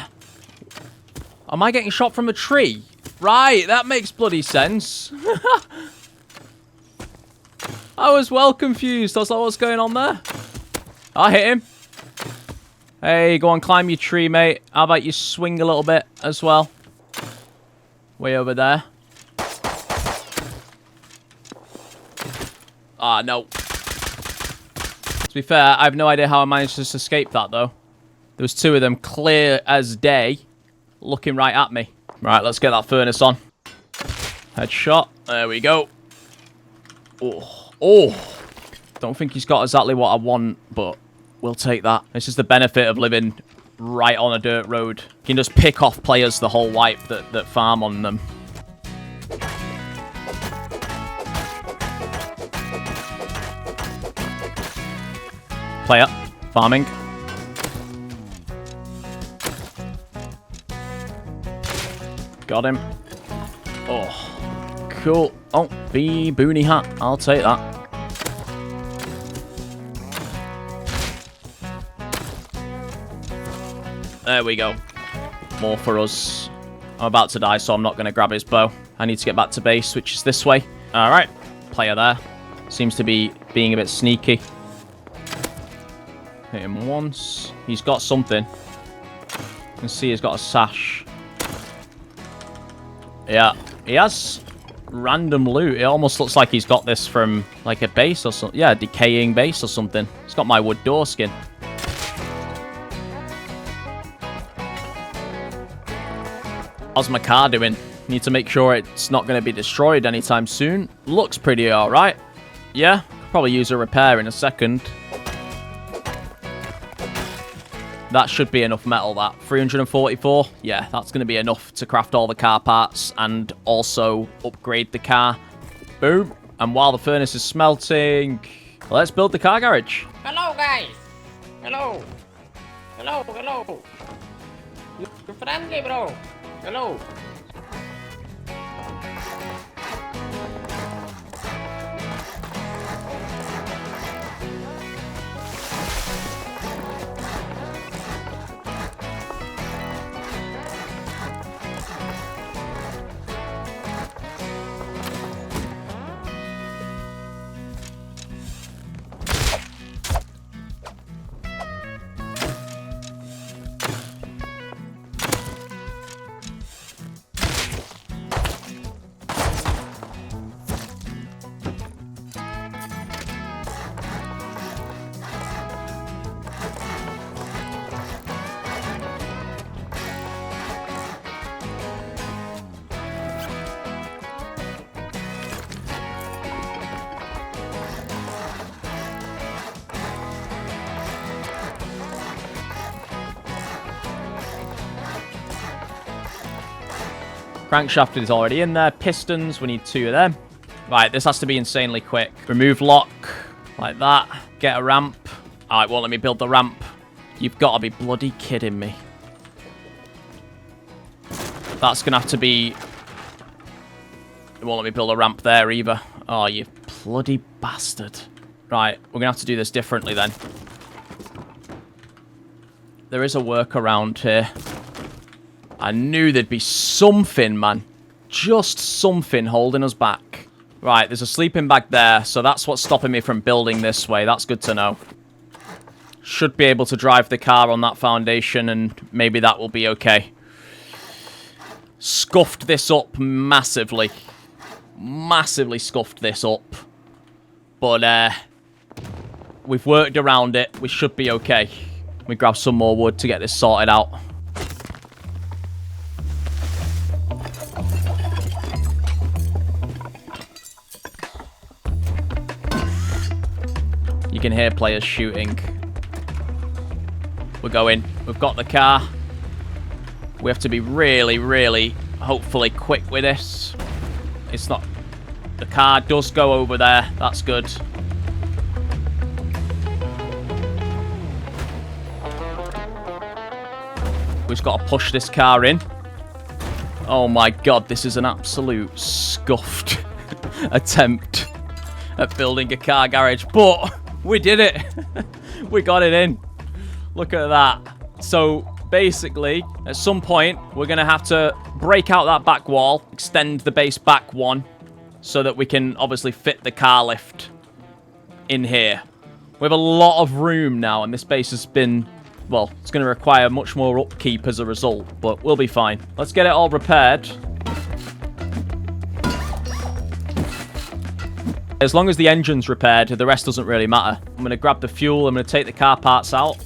Am I getting shot from a tree? Right, that makes bloody sense. I was well confused. I was like, what's going on there? I hit him. Hey, go on, climb your tree, mate. How about you swing a little bit as well? Way over there. Ah, no. To be fair, I have no idea how I managed to escape that, though. There was 2 of them clear as day, looking right at me. Right, let's get that furnace on. Headshot. There we go. Oh. Oh. Don't think he's got exactly what I want, but... we'll take that. This is the benefit of living right on a dirt road. You can just pick off players the whole wipe that farm on them. Player. Farming. Got him. Oh. Cool. Oh, bee boonie hat. I'll take that. There we go. More for us. I'm about to die, so I'm not going to grab his bow. I need to get back to base, which is this way. All right. Player there. Seems to be being a bit sneaky. Hit him once. He's got something. You can see he's got a sash. Yeah. He has random loot. It almost looks like he's got this from like a base or something. Yeah, a decaying base or something. He's got my wood door skin. How's my car doing? Need to make sure it's not going to be destroyed anytime soon. Looks pretty alright. Yeah, probably use a repair in a second. That should be enough metal, that. 344. Yeah, that's going to be enough to craft all the car parts and also upgrade the car. Boom. And while the furnace is smelting, let's build the car garage. Hello, guys. Hello. Hello, hello. You're friendly, bro. Hello. Crankshaft is already in there. Pistons, we need 2 of them. Right, this has to be insanely quick. Remove lock, like that. Get a ramp. Oh, it won't let me build the ramp. You've got to be bloody kidding me. That's going to have to be... It won't let me build a ramp there either. Oh, you bloody bastard. Right, we're going to have to do this differently then. There is a workaround here. I knew there'd be something, man. Just something holding us back. Right, there's a sleeping bag there, so that's what's stopping me from building this way. That's good to know. Should be able to drive the car on that foundation, and maybe that will be okay. Scuffed this up massively. Massively scuffed this up. But, we've worked around it. We should be okay. We grab some more wood to get this sorted out. You can hear players shooting. We're going. We've got the car. We have to be really, really, hopefully quick with this. It's not... The car does go over there. That's good. We've just got to push this car in. Oh my god, this is an absolute scuffed attempt at building a car garage. But... we did it. We got it in. Look at that. So, basically, at some point, we're going to have to break out that back wall, extend the base back one, so that we can obviously fit the car lift in here. We have a lot of room now, and this base has been... well, it's going to require much more upkeep as a result, but we'll be fine. Let's get it all repaired. As long as the engine's repaired, the rest doesn't really matter. I'm going to grab the fuel. I'm going to take the car parts out.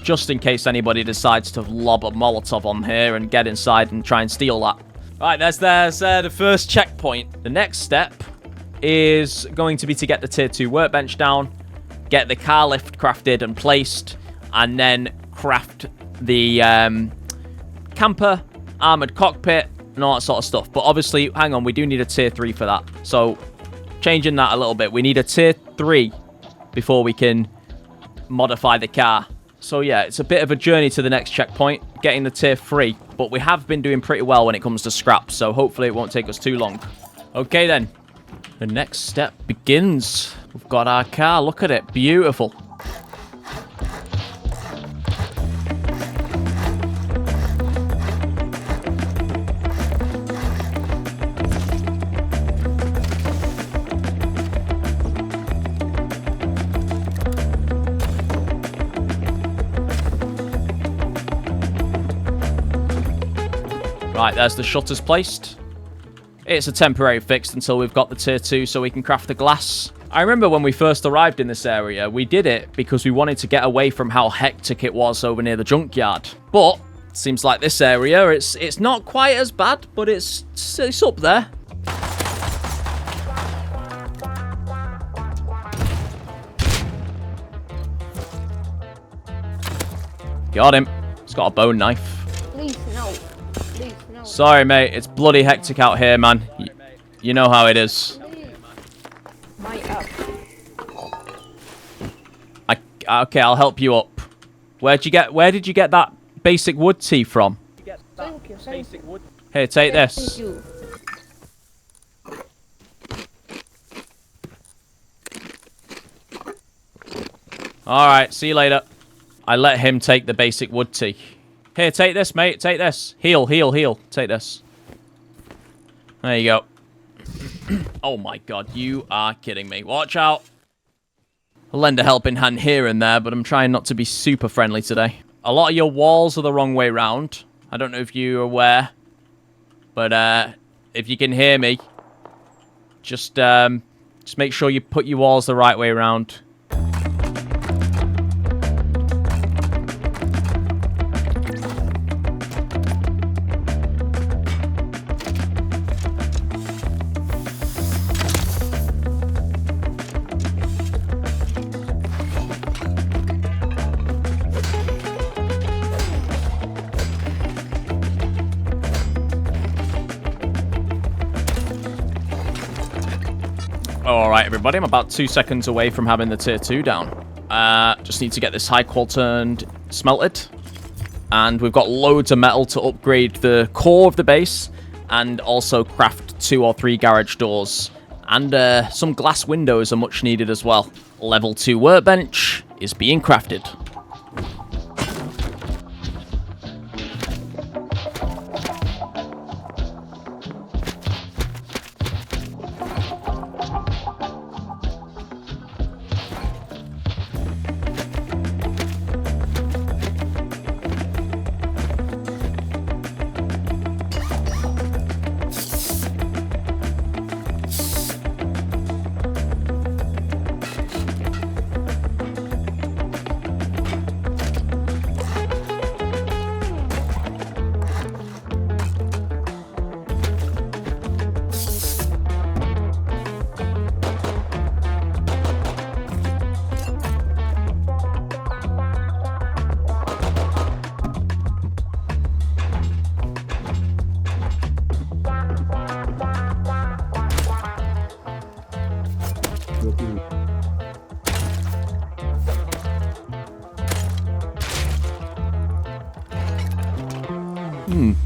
Just in case anybody decides to lob a Molotov on here and get inside and try and steal that. Right, there's the first checkpoint. The next step is going to be to get the tier 2 workbench down, get the car lift crafted and placed, and then craft the camper, armored cockpit, and all that sort of stuff. But obviously, hang on, we do need a tier 3 for that. So... changing that a little bit. We need a tier 3 before we can modify the car. So yeah, it's a bit of a journey to the next checkpoint, getting the tier 3. But we have been doing pretty well when it comes to scrap, so hopefully it won't take us too long. Okay then, the next step begins. We've got our car, look at it, beautiful. Right, there's the shutters placed. It's a temporary fix until we've got the tier 2 so we can craft the glass. I remember when we first arrived in this area, we did it because we wanted to get away from how hectic it was over near the junkyard. But it seems like this area, it's not quite as bad, but it's up there. Got him. He's got a bone knife. Please, no. Please, no. Sorry, mate. It's bloody hectic out here, man. You know how it is. My up. Okay, I'll help you up. Where did you get that basic wood tea from? Thank you, thank you. Here, take this. Thank you. Alright, see you later. I let him take the basic wood tea. Here, take this, mate. Take this. Heal, heal, heal. Take this. There you go. Oh my god, you are kidding me. Watch out. I'll lend a helping hand here and there, but I'm trying not to be super friendly today. A lot of your walls are the wrong way round. I don't know if you're aware, but if you can hear me, just make sure you put your walls the right way around. Alright everybody, I'm about 2 seconds away from having the tier 2 down. Just need to get this high qual turned smelted. And we've got loads of metal to upgrade the core of the base. And also craft 2 or 3 garage doors. And some glass windows are much needed as well. Level 2 workbench is being crafted.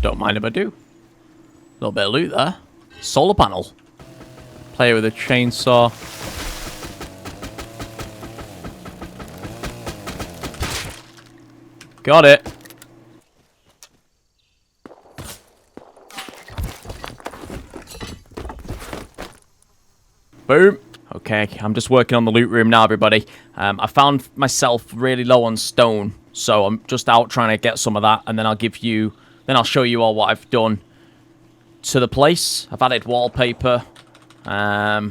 Don't mind if I do. A little bit of loot there. Solar panel. Player with a chainsaw. Got it. Boom. Okay, I'm just working on the loot room now, everybody. I found myself really low on stone, so I'm just out trying to get some of that, and then I'll show you all what I've done to the place. I've added wallpaper. I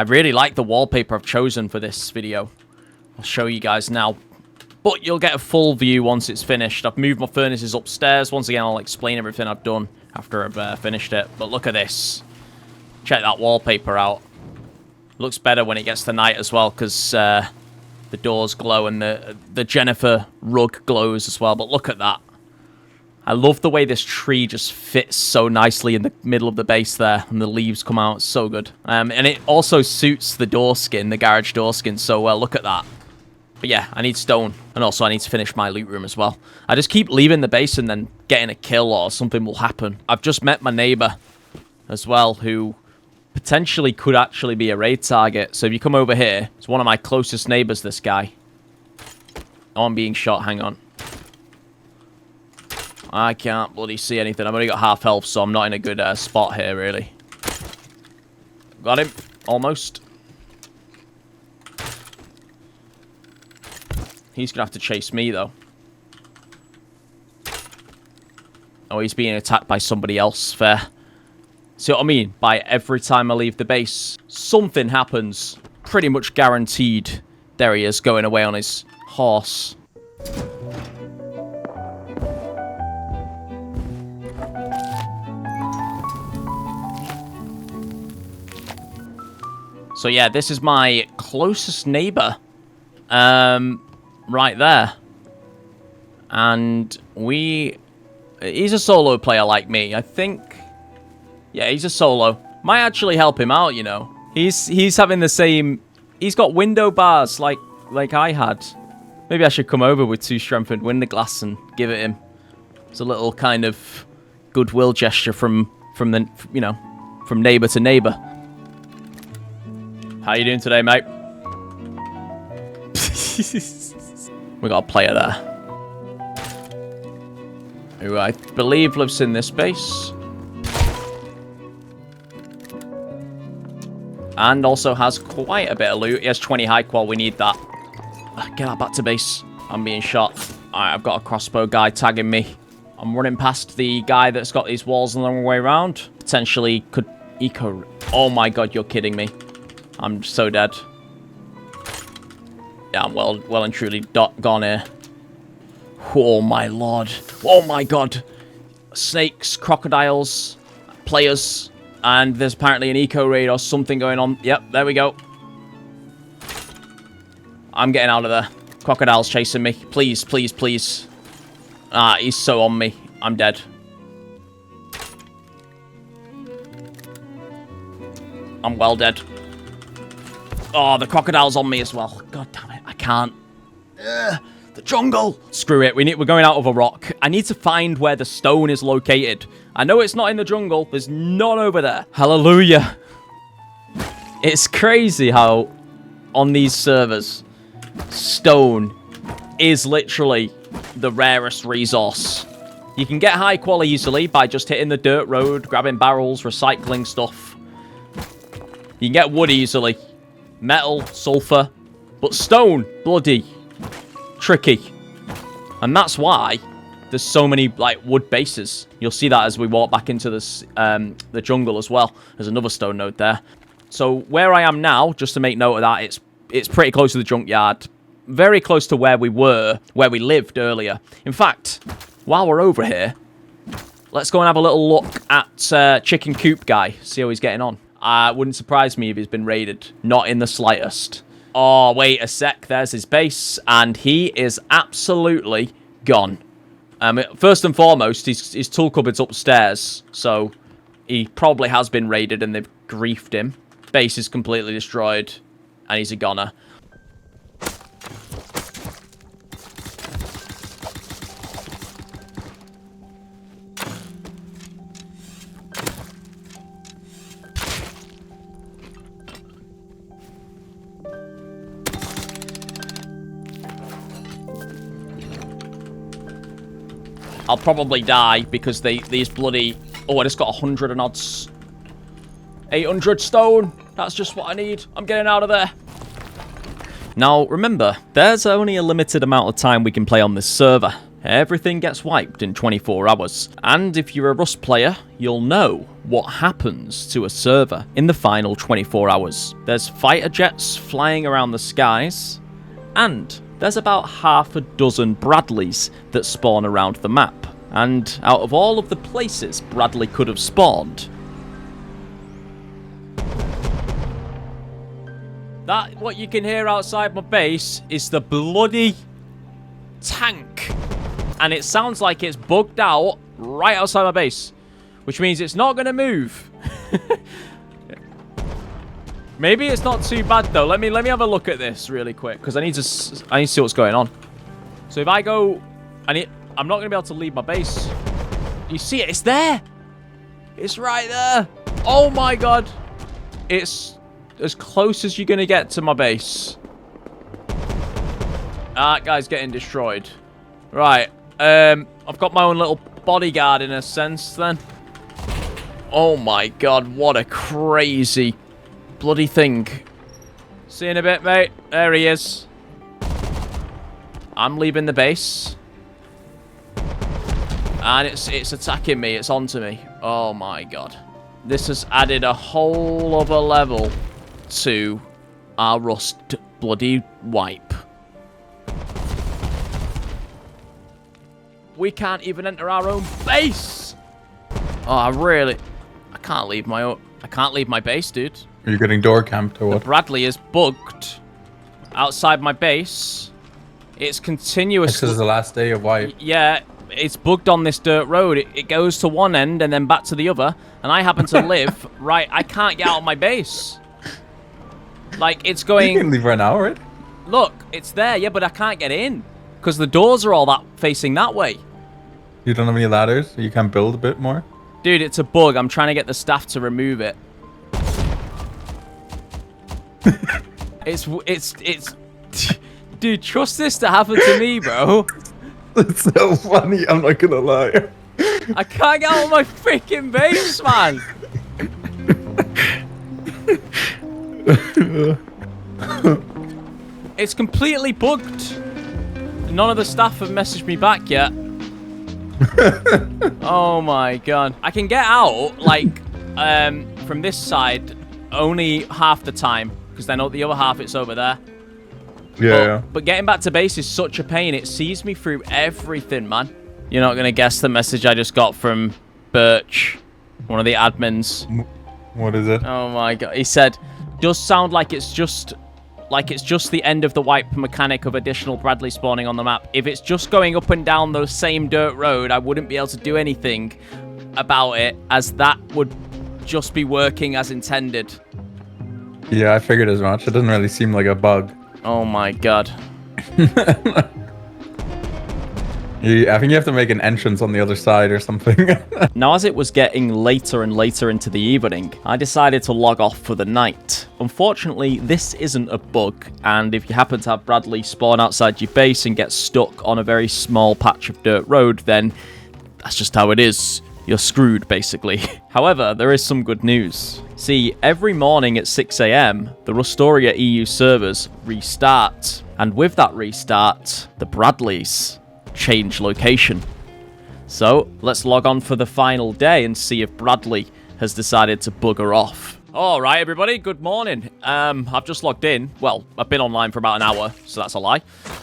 really like the wallpaper I've chosen for this video. I'll show you guys now. But you'll get a full view once it's finished. I've moved my furnaces upstairs. Once again, I'll explain everything I've done after I've finished it. But look at this. Check that wallpaper out. Looks better when it gets to night as well, because the doors glow and the Jennifer rug glows as well. But look at that. I love the way this tree just fits so nicely in the middle of the base there, and the leaves come out. It's so good. And it also suits the door skin, the garage door skin, so well. Look at that. But yeah, I need stone. And also I need to finish my loot room as well. I just keep leaving the base and then getting a kill or something will happen. I've just met my neighbor as well, who potentially could actually be a raid target. So if you come over here, it's one of my closest neighbors, this guy. Oh, I'm being shot. Hang on. I can't bloody see anything. I've only got half health, so I'm not in a good spot here, really. Got him. Almost. He's going to have to chase me, though. Oh, he's being attacked by somebody else. Fair. See what I mean? By every time I leave the base, something happens. Pretty much guaranteed. There he is, going away on his horse. So yeah, this is my closest neighbor. Right there. And he's a solo player like me, I think. Yeah, he's a solo. Might actually help him out, you know. He's having the same... He's got window bars like I had. Maybe I should come over with 2 strengthened window glass and give it him. It's a little kind of goodwill gesture from the, you know, from neighbor to neighbor. How you doing today, mate? We got a player there. Who I believe lives in this base. And also has quite a bit of loot. He has 20 high qual. We need that. Get that back to base. I'm being shot. Alright, I've got a crossbow guy tagging me. I'm running past the guy that's got these walls the long way around. Potentially could eco... Oh my god, you're kidding me. I'm so dead. Yeah, I'm well and truly gone here. Oh my lord. Oh my god. Snakes, crocodiles, players, and there's apparently an eco raid or something going on. Yep, there we go. I'm getting out of there. Crocodile's chasing me. Please, please, please. Ah, he's so on me. I'm dead. I'm well dead. Oh, the crocodile's on me as well. God damn it, I can't. The jungle. Screw it, we're going out of a rock. I need to find where the stone is located. I know it's not in the jungle. There's none over there. Hallelujah. It's crazy how on these servers, stone is literally the rarest resource. You can get high quality easily by just hitting the dirt road, grabbing barrels, recycling stuff. You can get wood easily. Metal, sulfur, but stone, bloody tricky. And that's why there's so many like wood bases. You'll see that as we walk back into this the jungle as well. There's another stone node there. So where I am now, just to make note of that, it's pretty close to the junkyard. Very close to where we lived earlier. In fact, while we're over here, let's go and have a little look at Chicken Coop guy. See how he's getting on. Wouldn't surprise me if he's been raided. Not in the slightest. Oh, wait a sec. There's his base. And he is absolutely gone. First and foremost, his tool cupboard's upstairs. So he probably has been raided and they've griefed him. Base is completely destroyed. And he's a goner. I'll probably die because these bloody... Oh, I just got 100 and odds. 800 stone. That's just what I need. I'm getting out of there. Now, remember, there's only a limited amount of time we can play on this server. Everything gets wiped in 24 hours. And if you're a Rust player, you'll know what happens to a server in the final 24 hours. There's fighter jets flying around the skies, and there's about half a dozen Bradleys that spawn around the map. And out of all of the places Bradley could have spawned, that what you can hear outside my base is the bloody tank. And it sounds like it's bugged out right outside my base, which means it's not going to move. Maybe it's not too bad though. Let me have a look at this really quick because I need to see what's going on. So if I go, I'm not gonna be able to leave my base. You see it? It's there. It's right there. Oh my god! It's as close as you're gonna get to my base. That guy's getting destroyed. Right. I've got my own little bodyguard in a sense then. Oh my god! What a crazy bloody thing. See you in a bit, mate. There he is. I'm leaving the base. And it's attacking me. It's onto me. Oh my god. This has added a whole other level to our rust bloody wipe. We can't even enter our own base. Oh, I can't leave my base, dude. Are you getting door camped or what? The Bradley is bugged outside my base. It's continuously... This is the last day of wipe. Yeah, it's bugged on this dirt road. It goes to one end and then back to the other. And I happen to live right... I can't get out of my base. Like, it's going... You can leave right now, right? Look, it's there, yeah, but I can't get in. Because the doors are all that facing that way. You don't have any ladders? So you can build a bit more? Dude, it's a bug. I'm trying to get the staff to remove it. It's... Dude, trust this to happen to me, bro. That's so funny, I'm not gonna lie. I can't get out of my freaking base, man. It's completely bugged. None of the staff have messaged me back yet. Oh my god. I can get out, like, from this side only half the time. Because then the other half, it's over there. Yeah. But getting back to base is such a pain. It sees me through everything, man. You're not going to guess the message I just got from Birch, one of the admins. What is it? Oh my god. He said, does sound like it's just the end of the wipe mechanic of additional Bradley spawning on the map. If it's just going up and down those same dirt road, I wouldn't be able to do anything about it, as that would just be working as intended. Yeah, I figured as much. It doesn't really seem like a bug. Oh my god. I think you have to make an entrance on the other side or something. Now, as it was getting later and later into the evening, I decided to log off for the night. Unfortunately, this isn't a bug, and if you happen to have Bradley spawn outside your base and get stuck on a very small patch of dirt road, then that's just how it is. You're screwed, basically. However, there is some good news. See, every morning at 6 AM, the Rustoria EU servers restart. And with that restart, the Bradleys change location. So, let's log on for the final day and see if Bradley has decided to bugger off. Alright everybody, good morning. I've just logged in. Well, I've been online for about an hour, so that's a lie.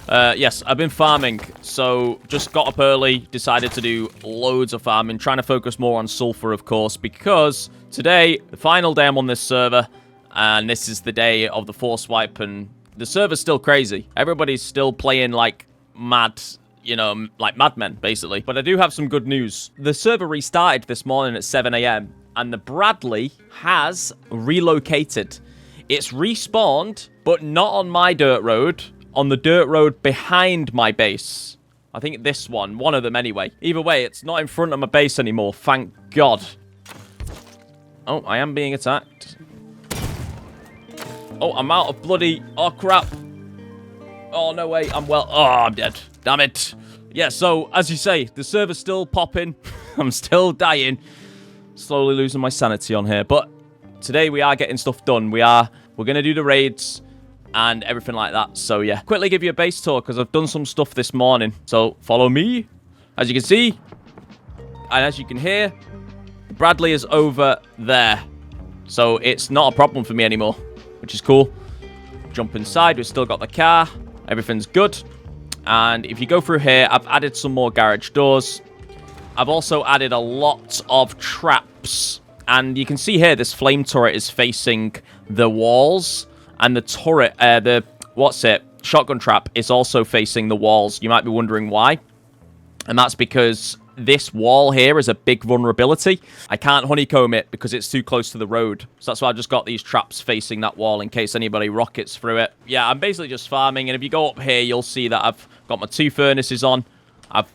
Yes, I've been farming, so just got up early, decided to do loads of farming, trying to focus more on sulfur, of course, because today, the final day I'm on this server, and this is the day of the force wipe, and the server's still crazy. Everybody's still playing like mad, you know, like madmen, basically. But I do have some good news. The server restarted this morning at 7 AM, and the Bradley has relocated. It's respawned, but not on my dirt road, on the dirt road behind my base. I think this one of them anyway. Either way, it's not in front of my base anymore, thank God. Oh, I am being attacked. Oh, I'm out of bloody... Oh, crap. Oh, no way. Oh, I'm dead. Damn it. Yeah, so, as you say, the server's still popping. I'm still dying. Slowly losing my sanity on here. But today we are getting stuff done. We're going to do the raids and everything like that. So, yeah. Quickly give you a base tour because I've done some stuff this morning. So, follow me. As you can see, and as you can hear, Bradley is over there. So, it's not a problem for me anymore, which is cool. Jump inside. We've still got the car. Everything's good. And if you go through here, I've added some more garage doors. I've also added a lot of traps. And you can see here, this flame turret is facing the walls. And the turret, shotgun trap is also facing the walls. You might be wondering why. And that's because this wall here is a big vulnerability. I can't honeycomb it because it's too close to the road. So that's why I just got these traps facing that wall in case anybody rockets through it. Yeah, I'm basically just farming. And if you go up here, you'll see that I've got my 2 furnaces on. I've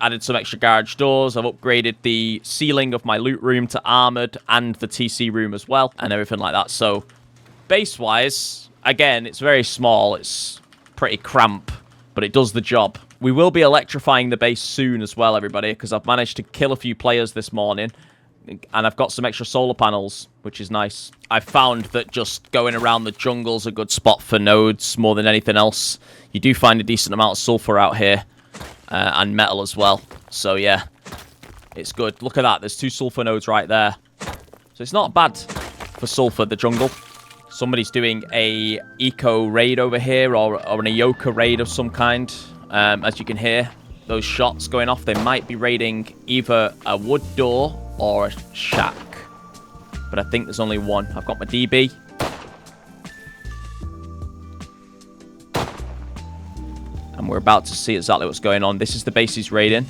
added some extra garage doors. I've upgraded the ceiling of my loot room to armored and the TC room as well and everything like that. So base-wise, again, it's very small. It's pretty cramped, but it does the job. We will be electrifying the base soon as well, everybody, because I've managed to kill a few players this morning and I've got some extra solar panels, which is nice. I found that just going around the jungle's a good spot for nodes more than anything else. You do find a decent amount of sulfur out here. and metal as well. So yeah, it's good. Look at that. There's 2 sulfur nodes right there. So it's not bad for sulfur, the jungle. Somebody's doing a eco raid over here, or an Ayoka raid of some kind. As you can hear, those shots going off. They might be raiding either a wood door or a shack. But I think there's only one. I've got my DB. And we're about to see exactly what's going on. This is the base he's raiding.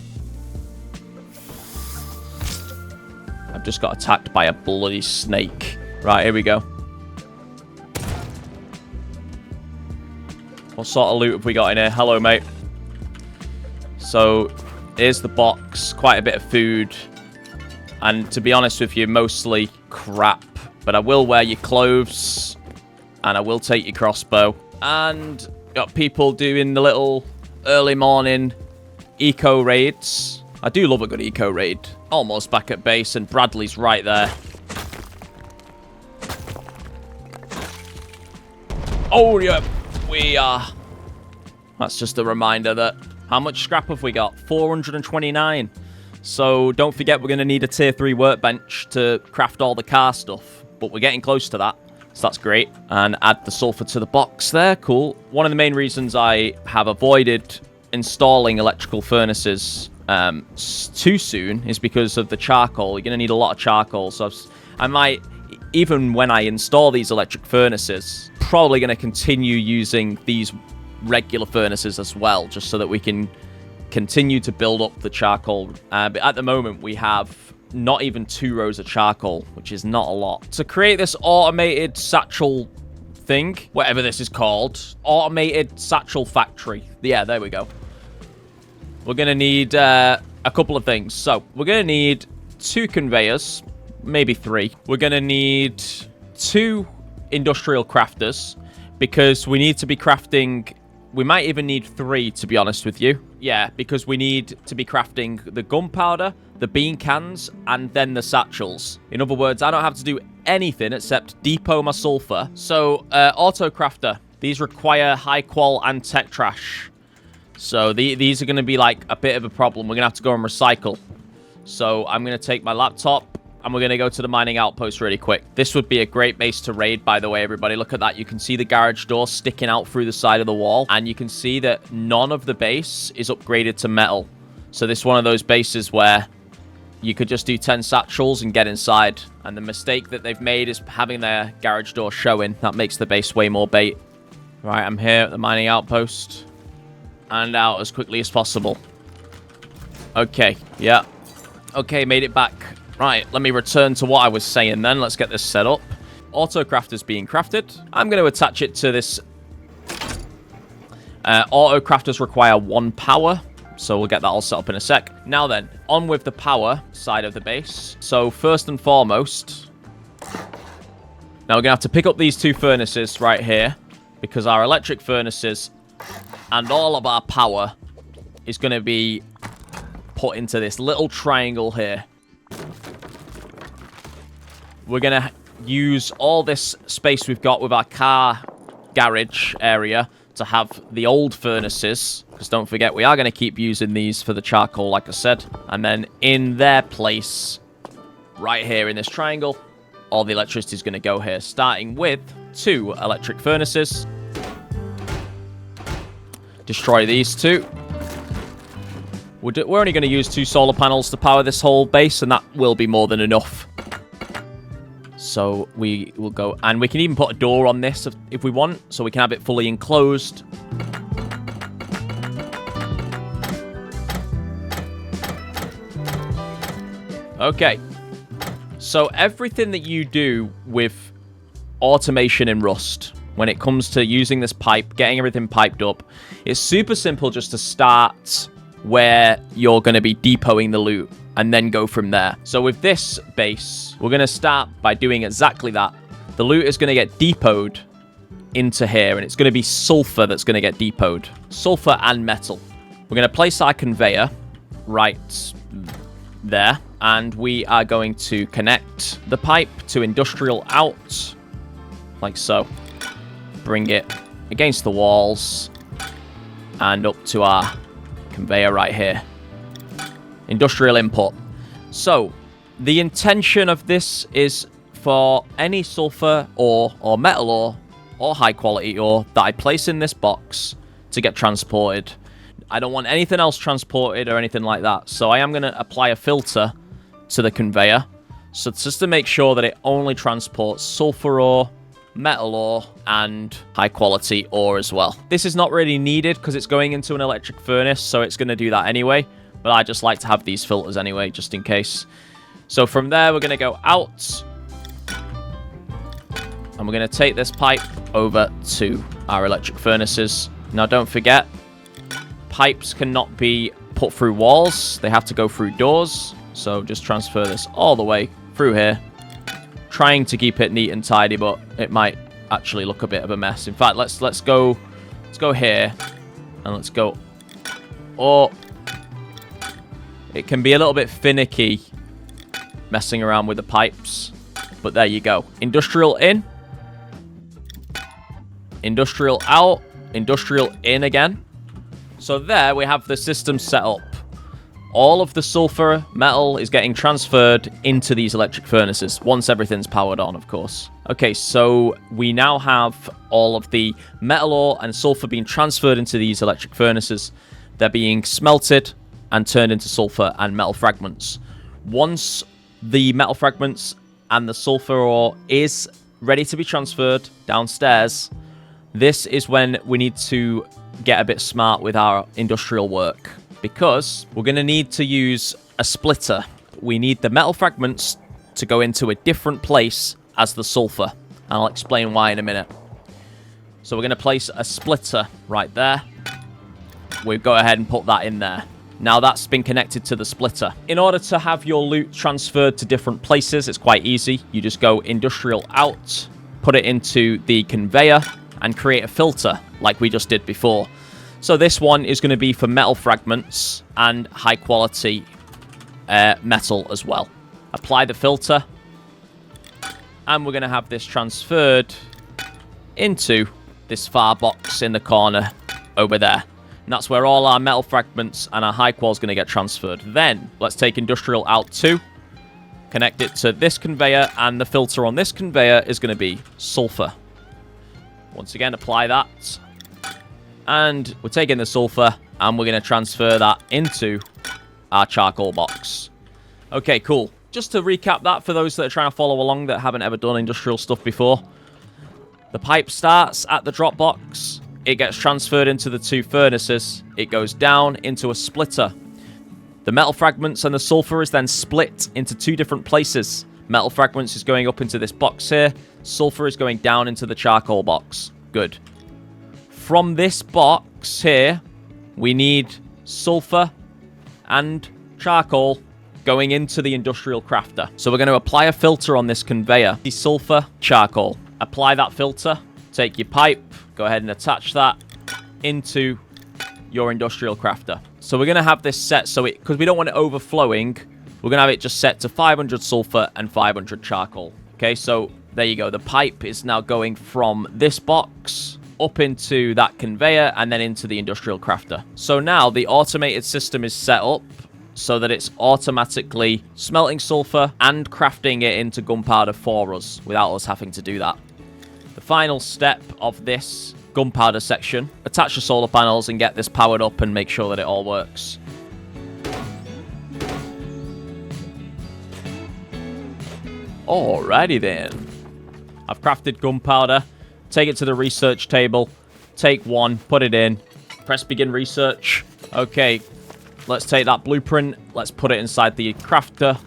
I've just got attacked by a bloody snake. Right, here we go. What sort of loot have we got in here? Hello, mate. So, here's the box. Quite a bit of food. And to be honest with you, mostly crap. But I will wear your clothes. And I will take your crossbow. And got people doing the little early morning eco raids. I do love a good eco raid. Almost back at base, and Bradley's right there. Oh, yeah. We are. That's just a reminder that... How much scrap have we got? 429. So don't forget, we're going to need a tier 3 workbench to craft all the car stuff. But we're getting close to that. So that's great. And add the sulfur to the box there. Cool. One of the main reasons I have avoided installing electrical furnaces too soon is because of the charcoal. You're going to need a lot of charcoal. So I might, even when I install these electric furnaces, probably going to continue using these regular furnaces as well, just so that we can continue to build up the charcoal. But at the moment, we have not even 2 rows of charcoal, which is not a lot. To create this automated satchel thing, whatever this is called, automated satchel factory. Yeah, there we go. We're going to need a couple of things. So, we're going to need 2 conveyors, maybe 3. We're going to need 2 industrial crafters, because we need to be crafting... We might even need 3, to be honest with you. Yeah, because we need to be crafting the gunpowder, the bean cans, and then the satchels. In other words, I don't have to do anything except depot my sulfur. So, auto crafter. These require high qual and tech trash. So, these are going to be like a bit of a problem. We're going to have to go and recycle. So, I'm going to take my laptop, and we're going to go to the mining outpost really quick. This would be a great base to raid, by the way, everybody. Look at that. You can see the garage door sticking out through the side of the wall. And you can see that none of the base is upgraded to metal. So this is one of those bases where you could just do 10 satchels and get inside. And the mistake that they've made is having their garage door showing. That makes the base way more bait. Right, I'm here at the mining outpost. And out as quickly as possible. Okay, yeah. Okay, made it back. Right, let me return to what I was saying then. Let's get this set up. Autocraft is being crafted. I'm going to attach it to this. Autocrafters require 1 power, so we'll get that all set up in a sec. Now then, on with the power side of the base. So first and foremost, now we're going to have to pick up these 2 furnaces right here, because our electric furnaces and all of our power is going to be put into this little triangle here. We're going to use all this space we've got with our car garage area to have the old furnaces. Because don't forget, we are going to keep using these for the charcoal, like I said. And then in their place, right here in this triangle, all the electricity is going to go here. Starting with 2 electric furnaces. Destroy these 2. We're only going to use 2 solar panels to power this whole base, and that will be more than enough. So we will go, and we can even put a door on this if we want, so we can have it fully enclosed. Okay. So everything that you do with automation in Rust, when it comes to using this pipe, getting everything piped up, it's super simple just to start where you're going to be depoting the loot and then go from there. So with this base, we're going to start by doing exactly that. The loot is going to get depoted into here, and it's going to be sulfur that's going to get depoted. Sulfur and metal. We're going to place our conveyor right there, and we are going to connect the pipe to industrial out, like so. Bring it against the walls and up to our conveyor right here. Industrial input. So, the intention of this is for any sulfur ore or metal ore or high quality ore that I place in this box to get transported. I don't want anything else transported or anything like that. So I am going to apply a filter to the conveyor. So just to make sure that it only transports sulfur ore, metal ore, and high quality ore as well. This is not really needed because it's going into an electric furnace, so it's going to do that anyway. But I just like to have these filters anyway, just in case. So from there, we're going to go out. And we're going to take this pipe over to our electric furnaces. Now, don't forget, pipes cannot be put through walls. They have to go through doors. So just transfer this all the way through here. Trying to keep it neat and tidy, but it might actually look a bit of a mess. In fact, let's go here. And let's go. Oh, it can be a little bit finicky messing around with the pipes. But there you go. Industrial in. Industrial out. Industrial in again. So there we have the system set up. All of the sulfur metal is getting transferred into these electric furnaces once everything's powered on, of course. Okay, so we now have all of the metal ore and sulfur being transferred into these electric furnaces. They're being smelted and turned into sulfur and metal fragments. Once the metal fragments and the sulfur ore is ready to be transferred downstairs, this is when we need to get a bit smart with our industrial work, because we're going to need to use a splitter. We need the metal fragments to go into a different place as the sulfur, and I'll explain why in a minute. So we're going to place a splitter right there. We'll go ahead and put that in there. Now that's been connected to the splitter. In order to have your loot transferred to different places, it's quite easy. You just go industrial out, put it into the conveyor, and create a filter like we just did before. So this one is going to be for metal fragments and high quality metal as well. Apply the filter, and we're going to have this transferred into this far box in the corner over there. And that's where all our metal fragments and our high qual is going to get transferred. Then let's take industrial out 2, connect it to this conveyor, and the filter on this conveyor is going to be sulfur. Once again, apply that. And we're taking the sulfur, and we're going to transfer that into our charcoal box. Okay, cool. Just to recap that for those that are trying to follow along that haven't ever done industrial stuff before. The pipe starts at the drop box. It gets transferred into the 2 furnaces. It goes down into a splitter. The metal fragments and the sulfur is then split into 2 different places. Metal fragments is going up into this box here. Sulfur is going down into the charcoal box. Good. From this box here, we need sulfur and charcoal going into the industrial crafter. So we're going to apply a filter on this conveyor. The sulfur, charcoal. Apply that filter. Take your pipe. Go ahead and attach that into your industrial crafter. So we're going to have this set so it, because we don't want it overflowing, we're going to have it just set to 500 sulfur and 500 charcoal. Okay, so there you go. The pipe is now going from this box up into that conveyor and then into the industrial crafter. So now the automated system is set up so that it's automatically smelting sulfur and crafting it into gunpowder for us without us having to do that. The final step of this gunpowder section, attach the solar panels and get this powered up and make sure that it all works. Alrighty then. I've crafted gunpowder. Take it to the research table. Take 1, put it in. Press begin research. Okay, let's take that blueprint. Let's put it inside the crafter.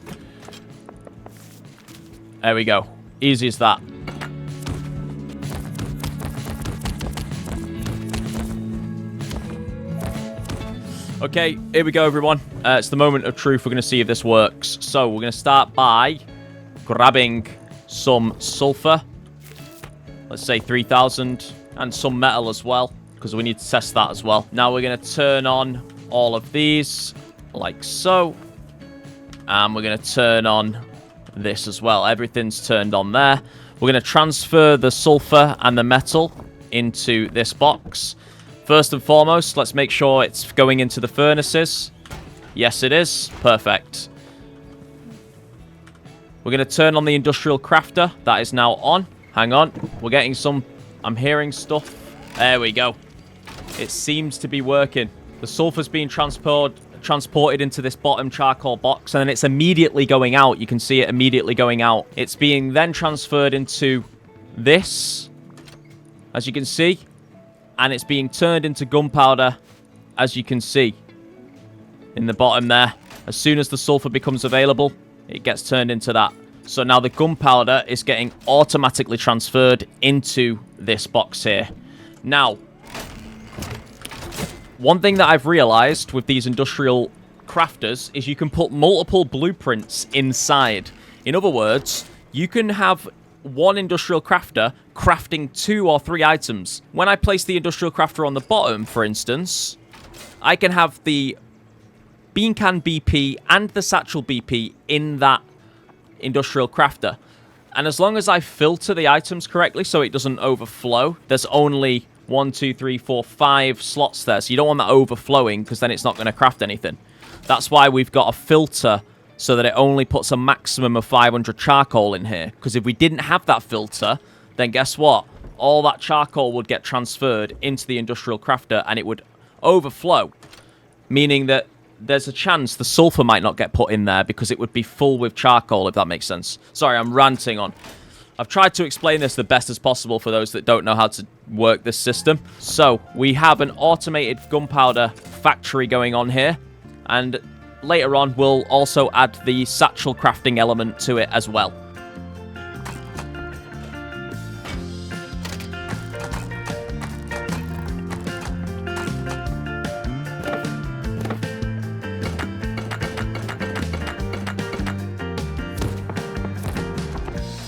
There we go. Easy as that. Okay, here we go, everyone. It's the moment of truth. We're going to see if this works. So we're going to start by grabbing some sulfur. Let's say 3,000. And some metal as well, because we need to test that as well. Now we're going to turn on all of these, like so. And we're going to turn on this as well. Everything's turned on there. We're going to transfer the sulfur and the metal into this box. First and foremost, let's make sure it's going into the furnaces. Yes, it is. Perfect. We're going to turn on the industrial crafter. That is now on. Hang on. We're getting some... I'm hearing stuff. There we go. It seems to be working. The sulfur's being transported into this bottom charcoal box, and then it's immediately going out. You can see it immediately going out. It's being then transferred into this, as you can see, and it's being turned into gunpowder, as you can see in the bottom there. As soon as the sulfur becomes available, it gets turned into that. So now the gunpowder is getting automatically transferred into this box here. Now, one thing that I've realized with these industrial crafters is you can put multiple blueprints inside. In other words, you can have one industrial crafter crafting 2 or 3 items. When I place the industrial crafter on the bottom, for instance, I can have the bean can BP and the satchel BP in that industrial crafter. And as long as I filter the items correctly so it doesn't overflow, there's only 1, 2, 3, 4, 5 slots there. So you don't want that overflowing because then it's not going to craft anything. That's why we've got a filter so that it only puts a maximum of 500 charcoal in here. Because if we didn't have that filter, then guess what? All that charcoal would get transferred into the industrial crafter and it would overflow. Meaning that there's a chance the sulfur might not get put in there because it would be full with charcoal, if that makes sense. Sorry, I'm ranting on. I've tried to explain this the best as possible for those that don't know how to work this system. So, we have an automated gunpowder factory going on here. And later on, we'll also add the satchel crafting element to it as well.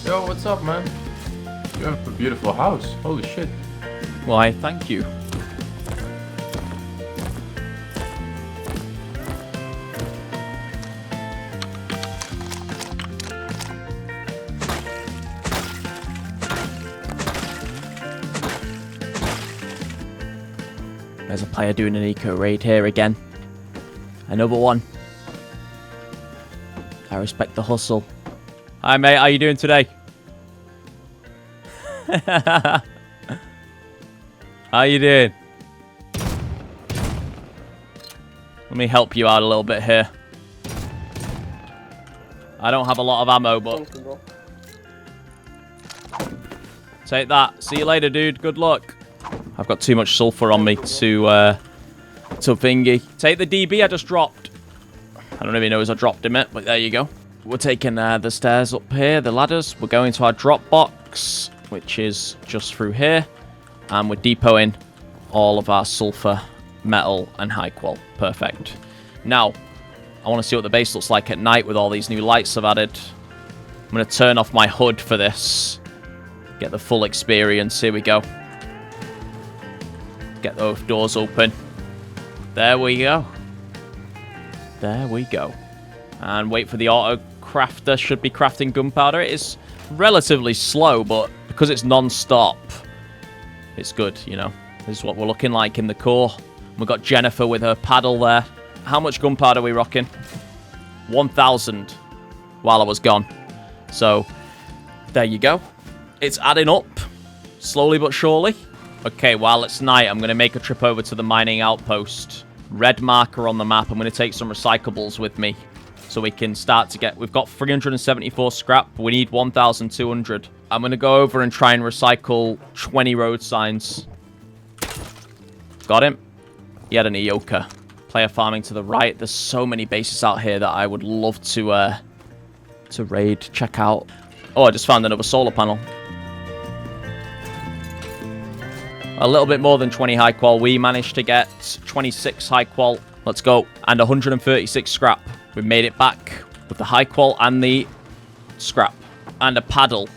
Yo, what's up, man? You have a beautiful house. Holy shit. Why, thank you. There's a player doing an eco raid here again. Another one. I respect the hustle. Hi mate, how you doing today? How you doing? Let me help you out a little bit here. I don't have a lot of ammo, but... Take that. See you later, dude. Good luck. I've got too much sulfur on me to thingy. Take the DB I just dropped. I don't even know as I dropped him it, but there you go. We're taking the stairs up here, the ladders. We're going to our drop box, which is just through here. And we're depoting all of our sulfur, metal, and high qual. Perfect. Now, I want to see what the base looks like at night with all these new lights I've added. I'm going to turn off my HUD for this. Get the full experience. Here we go. Get those doors open. There we go. There we go. And wait for the auto crafter. Should be crafting gunpowder. It is relatively slow, but because it's non-stop, it's good, you know. This is what we're looking like in the core. We've got Jennifer with her paddle there. How much gunpowder are we rocking? 1,000 while I was gone. So, there you go. It's adding up, slowly but surely. Okay, while it's night, I'm going to make a trip over to the mining outpost. Red marker on the map. I'm going to take some recyclables with me so we can start to get... We've got 374 scrap. We need 1,200. I'm going to go over and try and recycle 20 road signs. Got him. He had an Ioka. Player farming to the right. There's so many bases out here that I would love to raid, check out. Oh, I just found another solar panel. A little bit more than 20 high qual. We managed to get 26 high qual. Let's go. And 136 scrap. We made it back with the high qual and the scrap. And a paddle,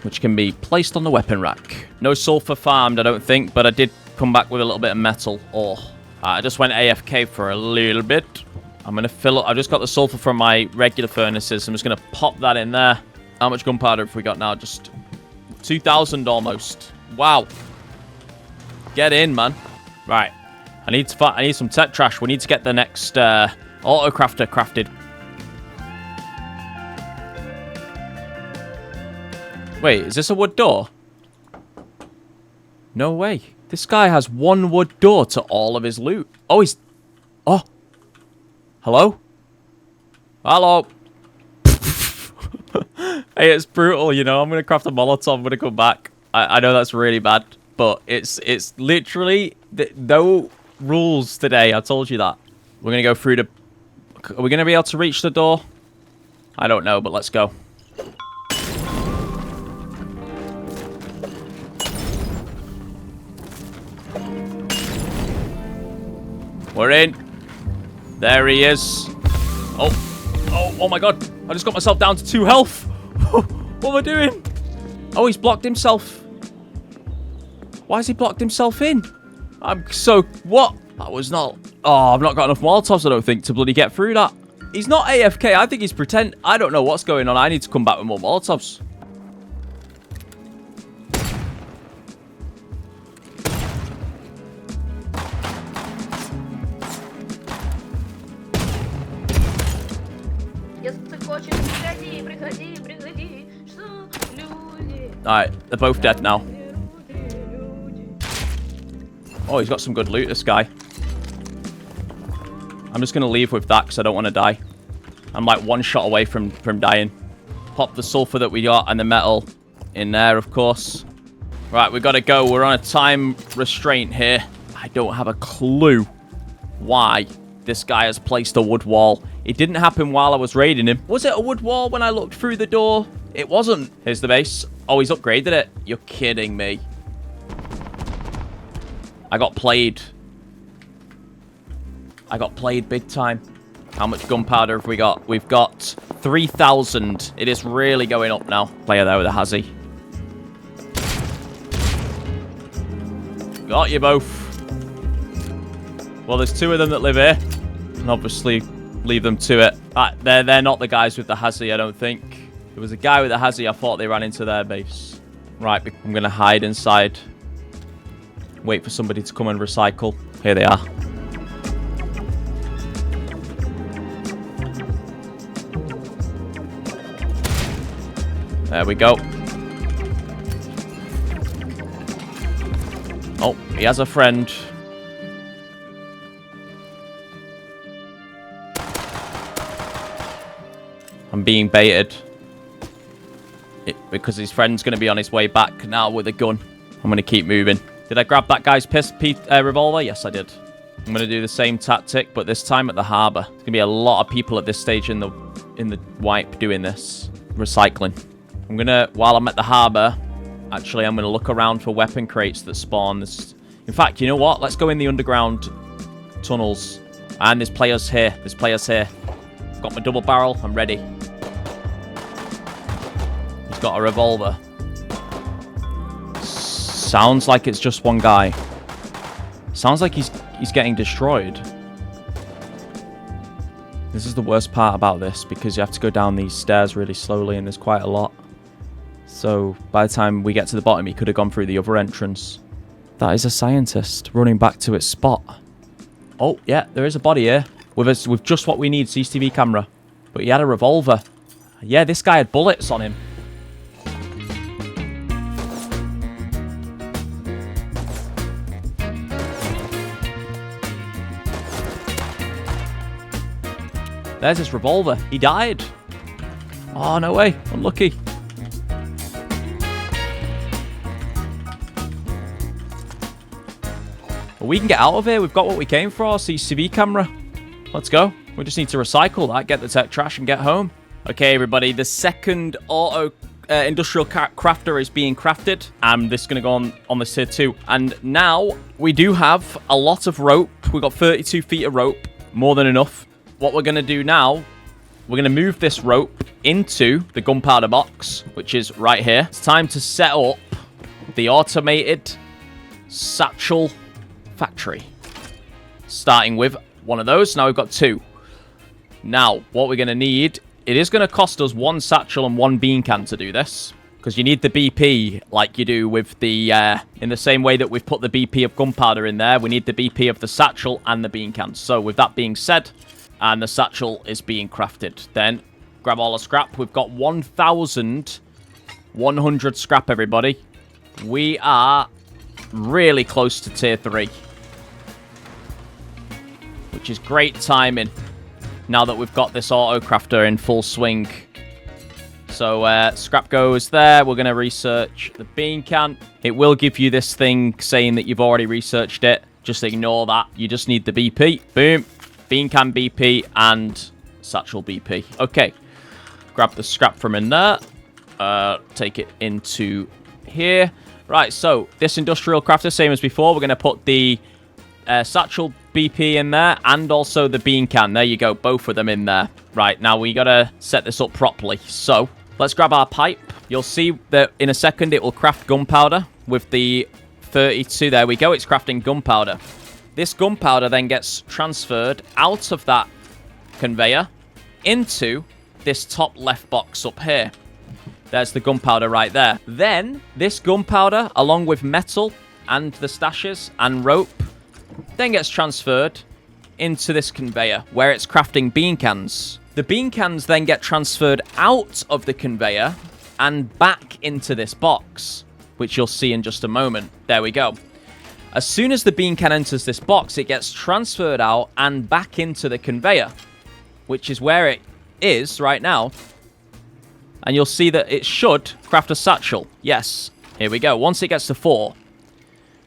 which can be placed on the weapon rack. No sulfur farmed, I don't think, but I did come back with a little bit of metal ore. I just went AFK for a little bit. I'm going to fill up. I've just got the sulfur from my regular furnaces. I'm just going to pop that in there. How much gunpowder have we got now? Just 2,000 almost. Wow. Get in, man. Right. I need some tech trash. We need to get the next auto crafter crafted. Wait, is this a wood door? No way. This guy has one wood door to all of his loot. Oh, he's... Oh. Hello? Hello? Hey, it's brutal, you know. I'm going to craft a Molotov. I'm going to come back. I know that's really bad. But it's literally... no rules today. I told you that. We're going to go through the... Are we going to be able to reach the door? I don't know, but let's go. We're in. There he is. Oh my god. I just got myself down to 2 health. What am I doing? Oh, he's blocked himself. Why has he blocked himself in? I'm so... What? That was not... Oh, I've not got enough Molotovs, I don't think, to bloody get through that. He's not AFK. I think he's pretend... I don't know what's going on. I need to come back with more Molotovs. Alright, they're both dead now. Oh, he's got some good loot, this guy. I'm just going to leave with that because I don't want to die. I'm like 1 shot away from dying. Pop the sulfur that we got and the metal in there, of course. Right, we got to go. We're on a time restraint here. I don't have a clue why this guy has placed a wood wall. It didn't happen while I was raiding him. Was it a wood wall when I looked through the door? It wasn't. Here's the base. Oh, he's upgraded it. You're kidding me. I got played. I got played big time. How much gunpowder have we got? We've got 3,000. It is really going up now. Player there with a Hazy. Got you both. Well, there's 2 of them that live here. And obviously, leave them to it. They're not the guys with the Hazy, I don't think. There was a guy with a Hazy. I thought they ran into their base. Right, I'm going to hide inside. Wait for somebody to come and recycle. Here they are. There we go. Oh, he has a friend. I'm being baited. Because his friend's going to be on his way back now with a gun. I'm going to keep moving. Did I grab that guy's revolver? Yes, I did. I'm going to do the same tactic, but this time at the harbour. There's going to be a lot of people at this stage in the wipe doing this. Recycling. I'm going to, while I'm at the harbour, actually, I'm going to look around for weapon crates that spawn. In fact, you know what? Let's go in the underground tunnels. And there's players here. There's players here. Got my double barrel. I'm ready. He's got a revolver. Sounds like it's just one guy. Sounds like he's getting destroyed. This is the worst part about this because you have to go down these stairs really slowly and there's quite a lot. So by the time we get to the bottom, he could have gone through the other entrance. That is a scientist running back to its spot. Oh, yeah, there is a body here with just what we need, CCTV camera. But he had a revolver. Yeah, this guy had bullets on him. There's his revolver. He died. Oh, no way. Unlucky. Well, we can get out of here. We've got what we came for. CCTV camera. Let's go. We just need to recycle that, get the tech trash, and get home. Okay, everybody. The second auto industrial crafter is being crafted. And this is going to go on this tier 2. And now we do have a lot of rope. We've got 32 feet of rope. More than enough. What we're going to do now, we're going to move this rope into the gunpowder box, which is right here. It's time to set up the automated satchel factory. Starting with one of those. Now we've got 2. Now, what we're going to need, it is going to cost us 1 satchel and 1 bean can to do this. Because you need the BP like you do with the, in the same way that we've put the BP of gunpowder in there, we need the BP of the satchel and the bean cans. So with that being said, and the satchel is being crafted, then grab all the scrap. We've got 1,100 scrap, everybody. We are really close to tier 3. Which is great timing now that we've got this auto crafter in full swing. So scrap goes there. We're going to research the bean can. It will give you this thing saying that you've already researched it. Just ignore that. You just need the BP. Boom. Bean can BP and satchel BP. Okay. Grab the scrap from in there. Take it into here. Right, so this industrial crafter, same as before. We're going to put the satchel BP in there and also the bean can. There you go. Both of them in there. Right, now we got to set this up properly. So let's grab our pipe. You'll see that in a second it will craft gunpowder with the 32. There we go. It's crafting gunpowder. This gunpowder then gets transferred out of that conveyor into this top left box up here. There's the gunpowder right there. Then this gunpowder, along with metal and the stashes and rope, then gets transferred into this conveyor where it's crafting bean cans. The bean cans then get transferred out of the conveyor and back into this box, which you'll see in just a moment. There we go. As soon as the bean can enters this box, it gets transferred out and back into the conveyor, which is where it is right now. And you'll see that it should craft a satchel. Yes, here we go. Once it gets to 4,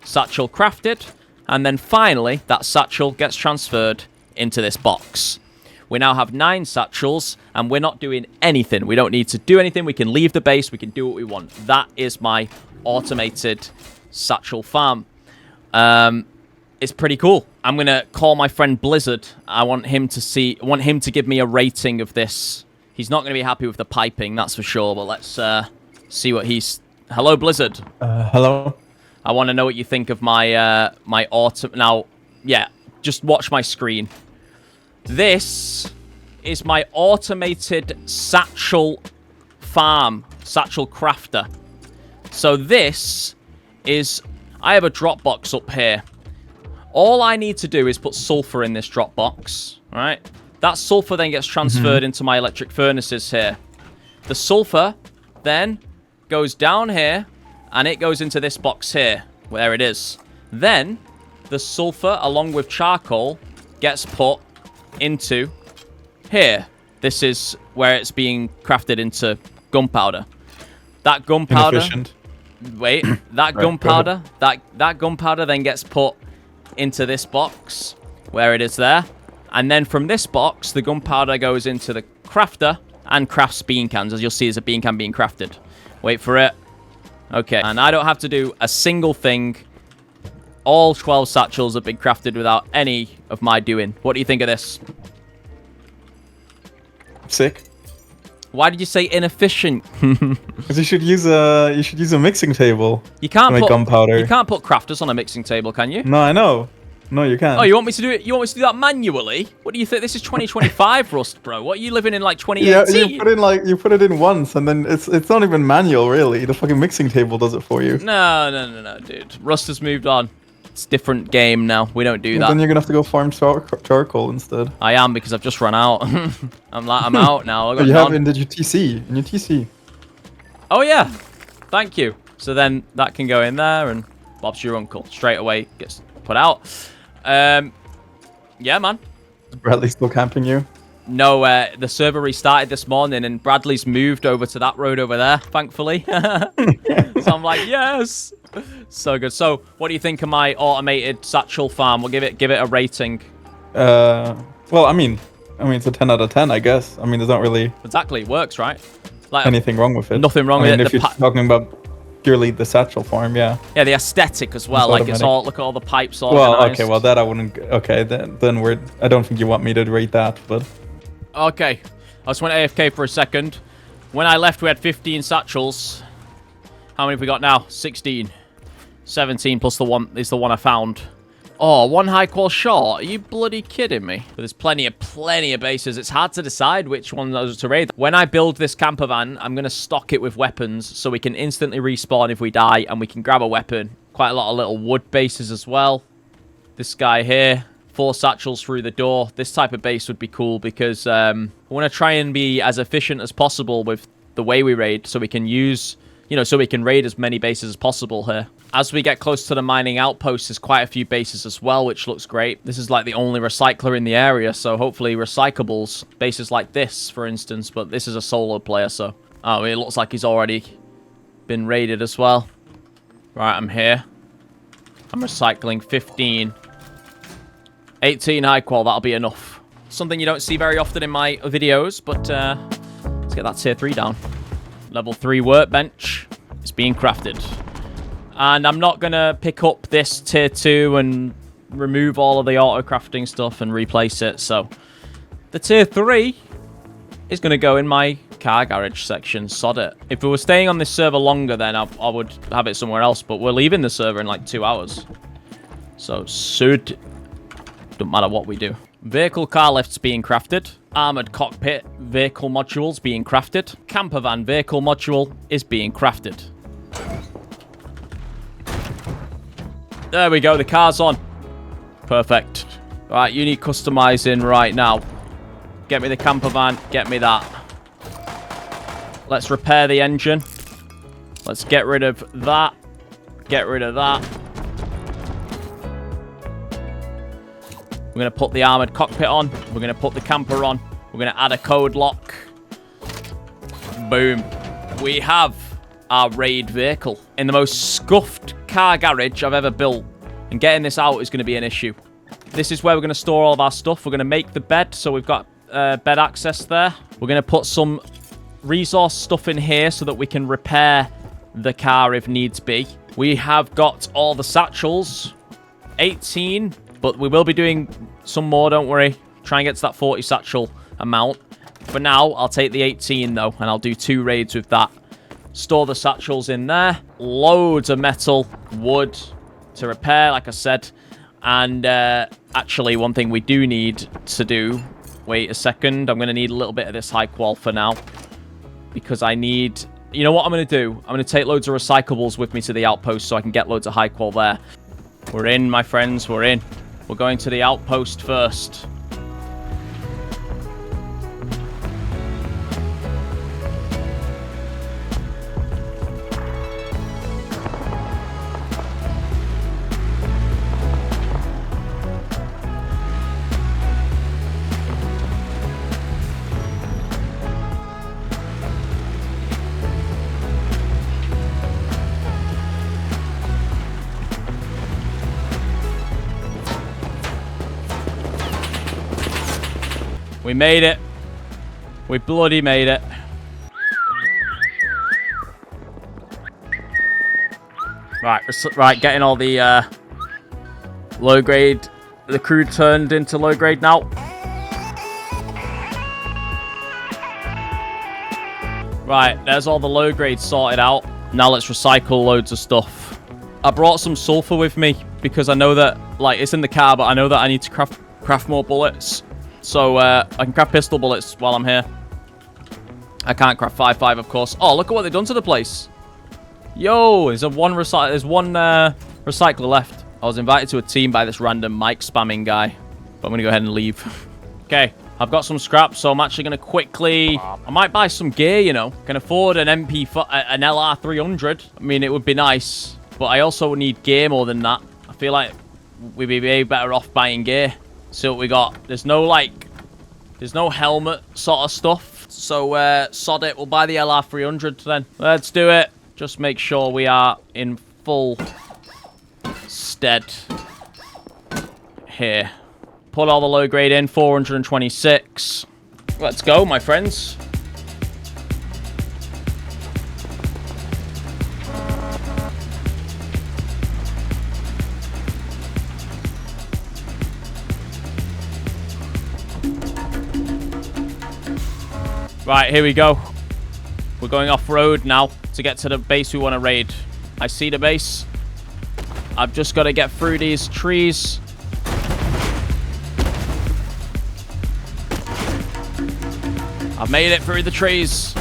satchel crafted. And then finally, that satchel gets transferred into this box. We now have 9 satchels, and we're not doing anything. We don't need to do anything. We can leave the base. We can do what we want. That is my automated satchel farm. It's pretty cool. I'm going to call my friend Blizzard. I want him to give me a rating of this. He's not going to be happy with the piping, that's for sure. But let's see what he's... Hello, Blizzard. Hello. I want to know what you think of my my auto. Now, yeah, just watch my screen. This is my automated satchel farm, satchel crafter. So this is... I have a drop box up here. All I need to do is put sulfur in this drop box, all right? That sulfur then gets transferred into my electric furnaces here. The sulfur then goes down here, and it goes into this box here, where it is. Then, the sulfur, along with charcoal, gets put into here. This is where it's being crafted into gunpowder. That gunpowder... Inefficient. Wait, that gunpowder, that gunpowder then gets put into this box, where it is there. And then from this box, the gunpowder goes into the crafter and crafts bean cans. As you'll see, there's a bean can being crafted. Wait for it. Okay, and I don't have to do a single thing. All 12 satchels have been crafted without any of my doing. What do you think of this? Sick. Why did you say inefficient? Because you should use a mixing table. You can't to make gunpowder. You can't put crafters on a mixing table, can you? No, I know. No, you can't. Oh, you want me to do it? You want me to do that manually? What do you think? This is 2025, Rust, bro. What are you living in like 2018? Yeah, you put it in once, and then it's not even manual, really. The fucking mixing table does it for you. No, dude. Rust has moved on. It's a different game now. We don't do that. Then you're gonna have to go farm charcoal instead. I am, because I've just run out. I'm out now. You have in your TC. Oh yeah. Thank you. So then that can go in there, and Bob's your uncle. Straight away gets put out. Yeah, man. Is Bradley still camping you? No, the server restarted this morning, and Bradley's moved over to that road over there, thankfully. So I'm like, yes. So good. So, what do you think of my automated satchel farm? We'll give it a rating. Well, I mean, it's a 10 out of 10, I guess. I mean, there's not really exactly works, right? Like anything wrong with it. Nothing wrong with it. If you're talking about purely the satchel farm, yeah. Yeah, the aesthetic as well. Like it's all, look at all the pipes organized. Well, okay, well that I wouldn't. Okay, then we're. I don't think you want me to rate that, but. Okay, I just went AFK for a second. When I left, we had 15 satchels. How many have we got now? 16. 17 plus the one is the one I found. Oh, one high qual short? Are you bloody kidding me? But there's plenty of bases. It's hard to decide which one those to raid. When I build this camper van, I'm going to stock it with weapons so we can instantly respawn if we die and we can grab a weapon. Quite a lot of little wood bases as well. This guy here, 4 satchels through the door. This type of base would be cool because I want to try and be as efficient as possible with the way we raid so we can use, you know, so we can raid as many bases as possible here. As we get close to the mining outpost, there's quite a few bases as well, which looks great. This is like the only recycler in the area, so hopefully recyclables, bases like this, for instance, but this is a solo player, so... Oh, it looks like he's already been raided as well. Right, I'm here. I'm recycling 15. 18 high qual, that'll be enough. Something you don't see very often in my videos, but let's get that tier 3 down. Level 3 workbench is being crafted. And I'm not going to pick up this tier 2 and remove all of the auto-crafting stuff and replace it. So the tier 3 is going to go in my car garage section. Sod it. If we were staying on this server longer, then I would have it somewhere else. But we're leaving the server in like 2 hours. So don't matter what we do. Vehicle car lifts being crafted. Armored cockpit vehicle modules being crafted. Camper van vehicle module is being crafted. There we go, the car's on. Perfect. Right, you need customizing right now. Get me the camper van, get me that. Let's repair the engine. Let's get rid of that. Get rid of that. We're going to put the armored cockpit on. We're going to put the camper on. We're going to add a code lock. Boom. We have our raid vehicle in the most scuffed car garage I've ever built, and getting this out is going to be an issue. This is where we're going to store all of our stuff. We're going to make the bed, so we've got bed access there. We're going to put some resource stuff in here so that we can repair the car if needs be. We have got all the satchels, 18, but we will be doing some more, don't worry. Try and get to that 40 satchel amount. For now, I'll take the 18 though, and I'll do 2 raids with that. Store the satchels in there. Loads of metal, wood to repair, like I said. And actually, one thing we do need to do... Wait a second. I'm going to need a little bit of this high qual for now. Because I need... You know what I'm going to do? I'm going to take loads of recyclables with me to the outpost so I can get loads of high qual there. We're in, my friends. We're in. We're going to the outpost first. We made it. We bloody made it. Right, getting all the low grade, the crew turned into low grade now. Right, there's all the low grade sorted out. Now let's recycle loads of stuff. I brought some sulfur with me because I know that, like, it's in the car, but I know that I need to craft more bullets. So, I can craft pistol bullets while I'm here. I can't craft 5.5, of course. Oh, look at what they've done to the place. Yo, there's one recycler left. I was invited to a team by this random mic spamming guy. But I'm going to go ahead and leave. Okay, I've got some scrap, so I'm actually going to quickly... I might buy some gear, you know. Can afford an an LR300. I mean, it would be nice. But I also need gear more than that. I feel like we'd be way better off buying gear. See what we got. There's no helmet sort of stuff. So, sod it. We'll buy the LR300 then. Let's do it. Just make sure we are in full stead here. Put all the low grade in. 426. Let's go, my friends. Right, here we go. We're going off-road now to get to the base we want to raid. I see the base. I've just got to get through these trees. I've made it through the trees.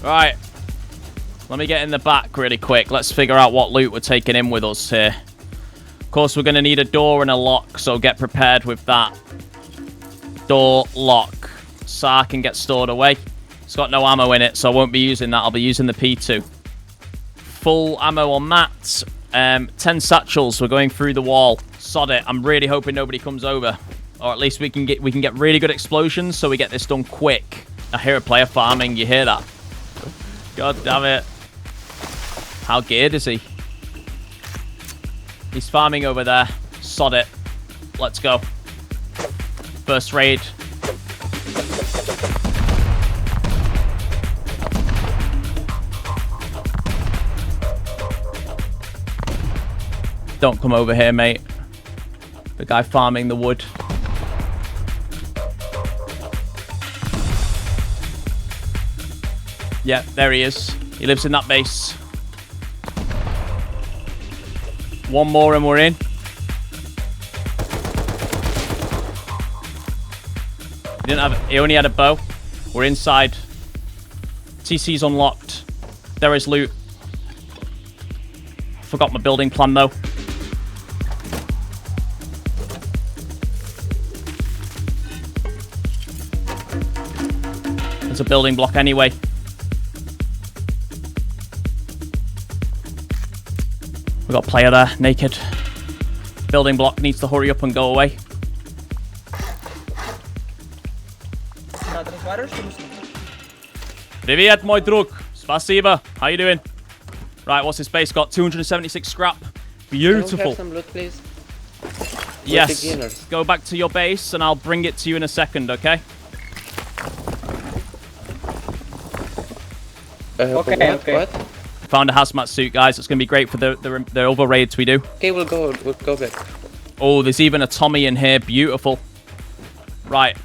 Right. Let me get in the back really quick. Let's figure out what loot we're taking in with us here. Of course, we're going to need a door and a lock, so get prepared with that. Door, lock. SAR can get stored away. It's got no ammo in it, so I won't be using that. I'll be using the P2. Full ammo on that. 10 satchels. We're going through the wall. Sod it. I'm really hoping nobody comes over. Or at least we can get really good explosions, so we get this done quick. I hear a player farming. You hear that? God damn it. How geared is he? He's farming over there. Sod it. Let's go. First raid. Don't come over here, mate. The guy farming the wood. Yeah, there he is. He lives in that base. One more and we're in. He only had a bow. We're inside. TC's unlocked. There is loot. Forgot my building plan though. There's a building block anyway. We got a player there, naked. Building block needs to hurry up and go away. Привет, мой друг. Спасибо. How you doing? Right, what's his base got? 276 scrap. Beautiful. Can we have some loot, please? Yes. Go back to your base and I'll bring it to you in a second, okay? Okay. What? Found a hazmat suit, guys. It's going to be great for the other raids we do. Okay, we'll go back. Oh, there's even a Tommy in here. Beautiful. Right.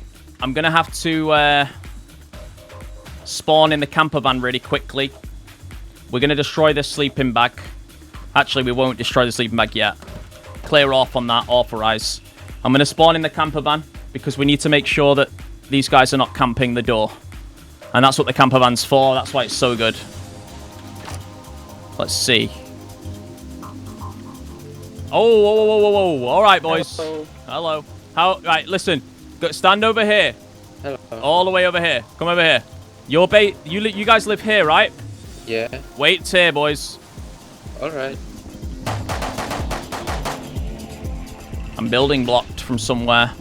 I'm going to have to spawn in the camper van really quickly. We're going to destroy this sleeping bag. Actually, we won't destroy the sleeping bag yet. Clear off on that. Authorize. I'm going to spawn in the camper van because we need to make sure that these guys are not camping the door. And that's what the camper van's for. That's why it's so good. Let's see. Oh, whoa. All right, boys. Hello. Right, listen. Stand over here. Hello. All the way over here. Come over here. Your bait. You guys live here, right? Yeah. Wait here, boys. All right. I'm building blocked from somewhere.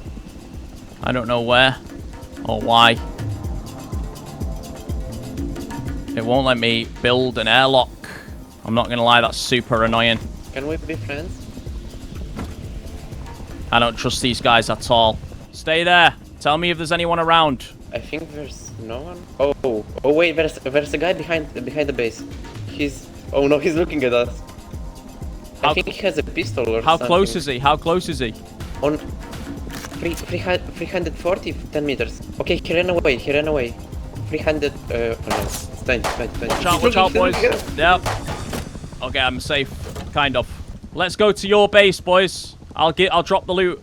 I don't know where or why. It won't let me build an airlock. I'm not going to lie, that's super annoying. Can we be friends? I don't trust these guys at all. Stay there. Tell me if there's anyone around. I think there's no one. Oh wait, there's a guy behind the base. Oh no, he's looking at us. I think he has a pistol or something. How close is he? How close is he? On 340, 10 meters. Okay, he ran away. 300, oh no, it's 20. Watch out, boys. Yep. Okay, I'm safe. Kind of. Let's go to your base, boys. I'll drop the loot.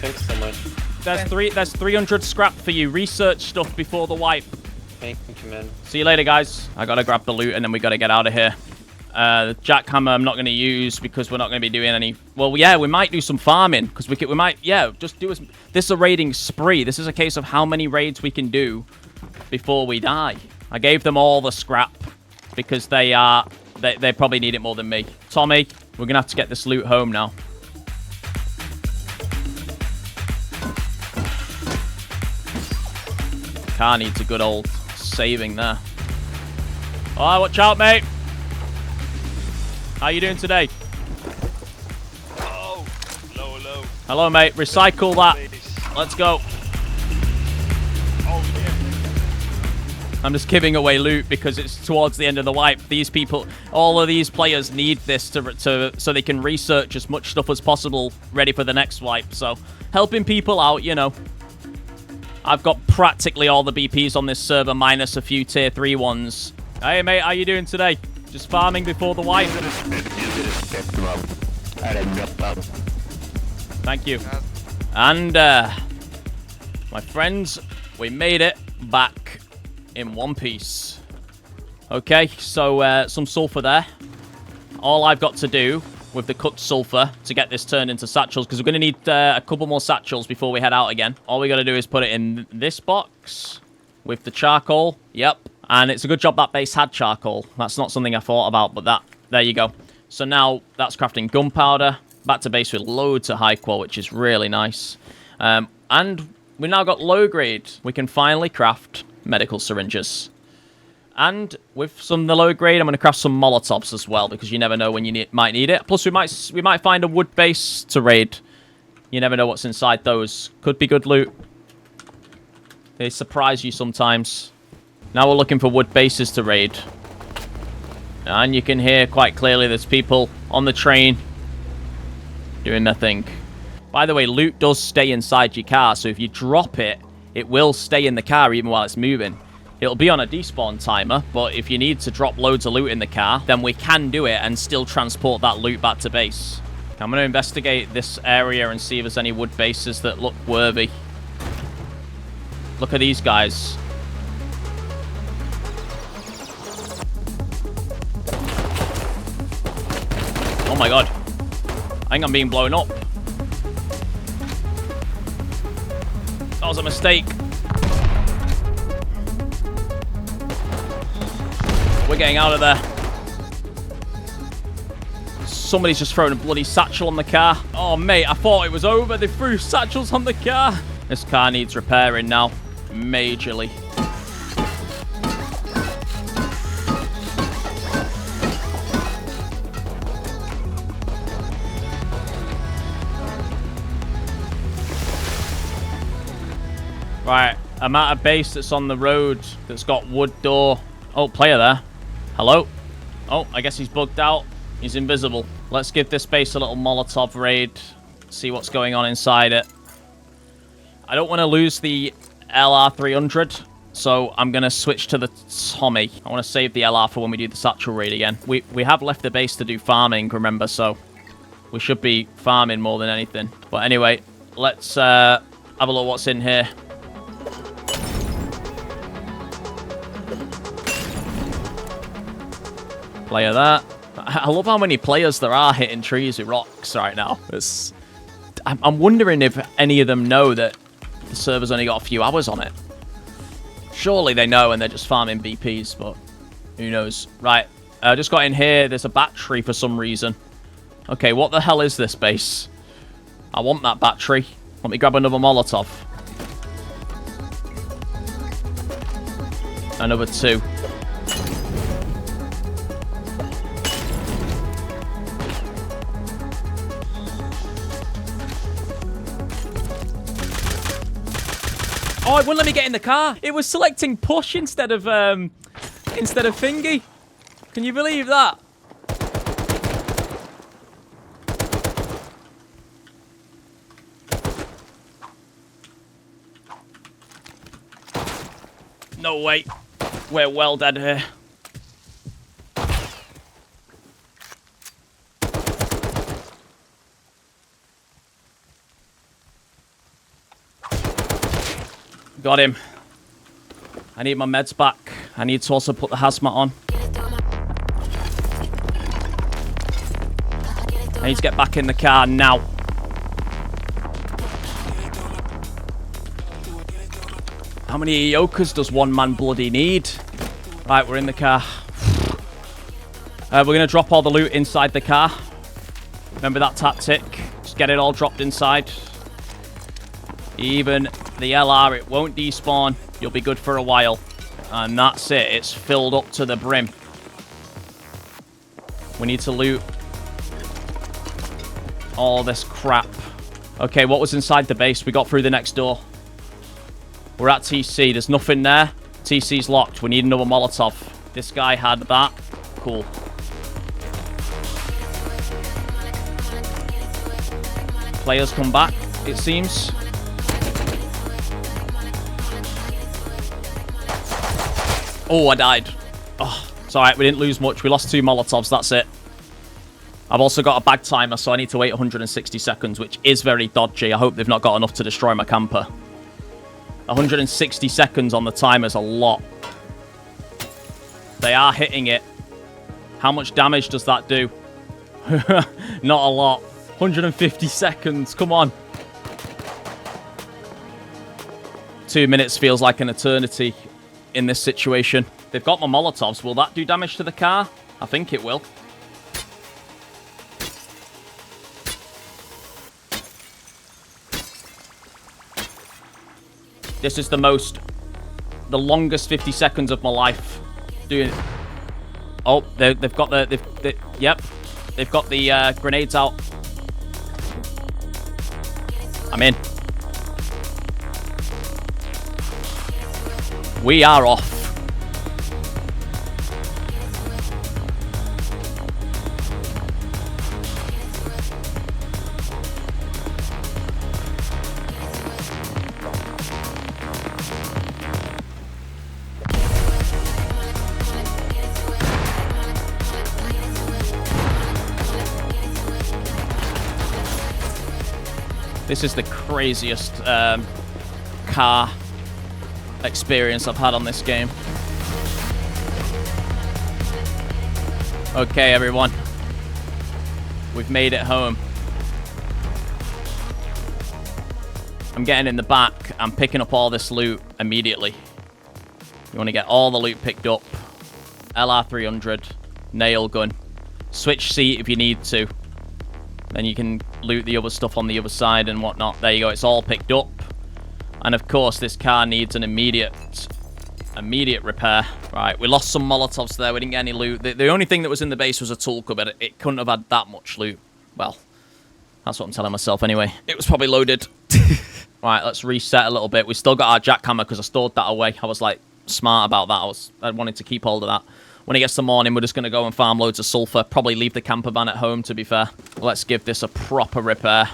Thanks so much. There's 300 scrap for you. Research stuff before the wipe. Thank you, man. See you later, guys. I gotta grab the loot and then we gotta get out of here. The jackhammer I'm not gonna use because we're not gonna be doing any. Well, yeah, we might do some farming because we might, yeah, just do this. This is a raiding spree. This is a case of how many raids we can do before we die. I gave them all the scrap because they probably need it more than me. Tommy, we're gonna have to get this loot home now. Car needs a good old saving there. Oh, watch out, mate. How you doing today? Oh, hello. Hello, mate. Recycle that. Let's go. Oh, yeah. I'm just giving away loot because it's towards the end of the wipe. These people, all of these players need this so they can research as much stuff as possible ready for the next wipe. So, helping people out, you know. I've got practically all the BPs on this server, minus a few tier 3 ones. Hey, mate, how you doing today? Just farming before the wipe. Thank you. And, my friends, we made it back in one piece. Okay, so, some sulfur there. All I've got to do with the cooked sulfur to get this turned into satchels, because we're going to need a couple more satchels before we head out again. All we got to do is put it in this box with the charcoal. Yep. And it's a good job that base had charcoal. That's not something I thought about, but there you go. So now that's crafting gunpowder. Back to base with loads of high qual, which is really nice. And we've now got low grade. We can finally craft medical syringes. And with some of the low grade, I'm going to craft some Molotovs as well, because you never know when you might need it. Plus, we might find a wood base to raid. You never know what's inside those. Could be good loot. They surprise you sometimes. Now we're looking for wood bases to raid. And you can hear quite clearly there's people on the train doing their thing. By the way, loot does stay inside your car, so if you drop it, it will stay in the car even while it's moving. It'll be on a despawn timer, but if you need to drop loads of loot in the car, then we can do it and still transport that loot back to base. I'm going to investigate this area and see if there's any wood bases that look worthy. Look at these guys. Oh my god. I think I'm being blown up. That was a mistake. We're getting out of there. Somebody's just thrown a bloody satchel on the car. Oh, mate, I thought it was over. They threw satchels on the car. This car needs repairing now. Majorly. Right, I'm at a base that's on the road that's got wood door. Oh, player there. Hello? Oh, I guess he's bugged out. He's invisible. Let's give this base a little Molotov raid. See what's going on inside it. I don't want to lose the LR300, so I'm going to switch to the Tommy. I want to save the LR for when we do the Satchel raid again. We have left the base to do farming, remember, so we should be farming more than anything. But anyway, let's have a look what's in here. Player there. I love how many players there are hitting trees with rocks right now. I'm wondering if any of them know that the server's only got a few hours on it. Surely they know and they're just farming BPs, but who knows. Right, I just got in here. There's a battery for some reason. Okay, what the hell is this base? I want that battery. Let me grab another Molotov. Another 2. Oh, it wouldn't let me get in the car. It was selecting push instead of thingy. Can you believe that? No way. We're well dead here. Got him. I need my meds back. I need to also put the hazmat on. I need to get back in the car now. How many Iokas does one man bloody need? Right, we're in the car. We're going to drop all the loot inside the car. Remember that tactic. Just get it all dropped inside. Even the LR, it won't despawn. You'll be good for a while. And that's it. It's filled up to the brim. We need to loot all this crap. Okay, what was inside the base? We got through the next door. We're at TC. There's nothing there. TC's locked. We need another Molotov. This guy had that. Cool. Players come back, it seems. Oh, I died. Oh, it's alright. We didn't lose much. We lost 2 Molotovs. That's it. I've also got a bag timer, so I need to wait 160 seconds, which is very dodgy. I hope they've not got enough to destroy my camper. 160 seconds on the timer is a lot. They are hitting it. How much damage does that do? Not a lot. 150 seconds. Come on. 2 minutes feels like an eternity in this situation. They've got my Molotovs. Will that do damage to the car? I think it will. This is the longest 50 seconds of my life. Doing. Oh, they've got the, yep, they've got the grenades out. I'm in. We are off. This is the craziest car experience I've had on this game. Okay, everyone. We've made it home. I'm getting in the back. I'm picking up all this loot immediately. You want to get all the loot picked up. LR300. Nail gun. Switch seat if you need to. Then you can loot the other stuff on the other side and whatnot. There you go. It's all picked up. And of course, this car needs an immediate repair. Right, we lost some Molotovs there. We didn't get any loot. The only thing that was in the base was a tool cupboard. It couldn't have had that much loot. Well, that's what I'm telling myself anyway. It was probably loaded. Right, let's reset a little bit. We still got our jackhammer because I stored that away. I was like smart about that. I wanted to keep hold of that. When it gets to morning, we're just going to go and farm loads of sulfur. Probably leave the camper van at home, to be fair. Let's give this a proper repair.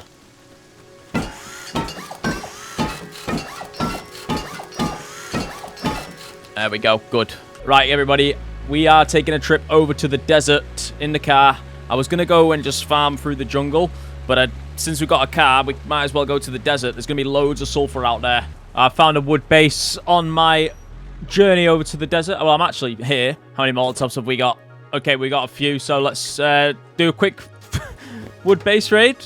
There we go. Good. Right, everybody. We are taking a trip over to the desert in the car. I was going to go and just farm through the jungle. But since we've got a car, we might as well go to the desert. There's going to be loads of sulfur out there. I found a wood base on my journey over to the desert. Well, I'm actually here. How many Molotovs have we got? Okay, we got a few. So let's do a quick wood base raid.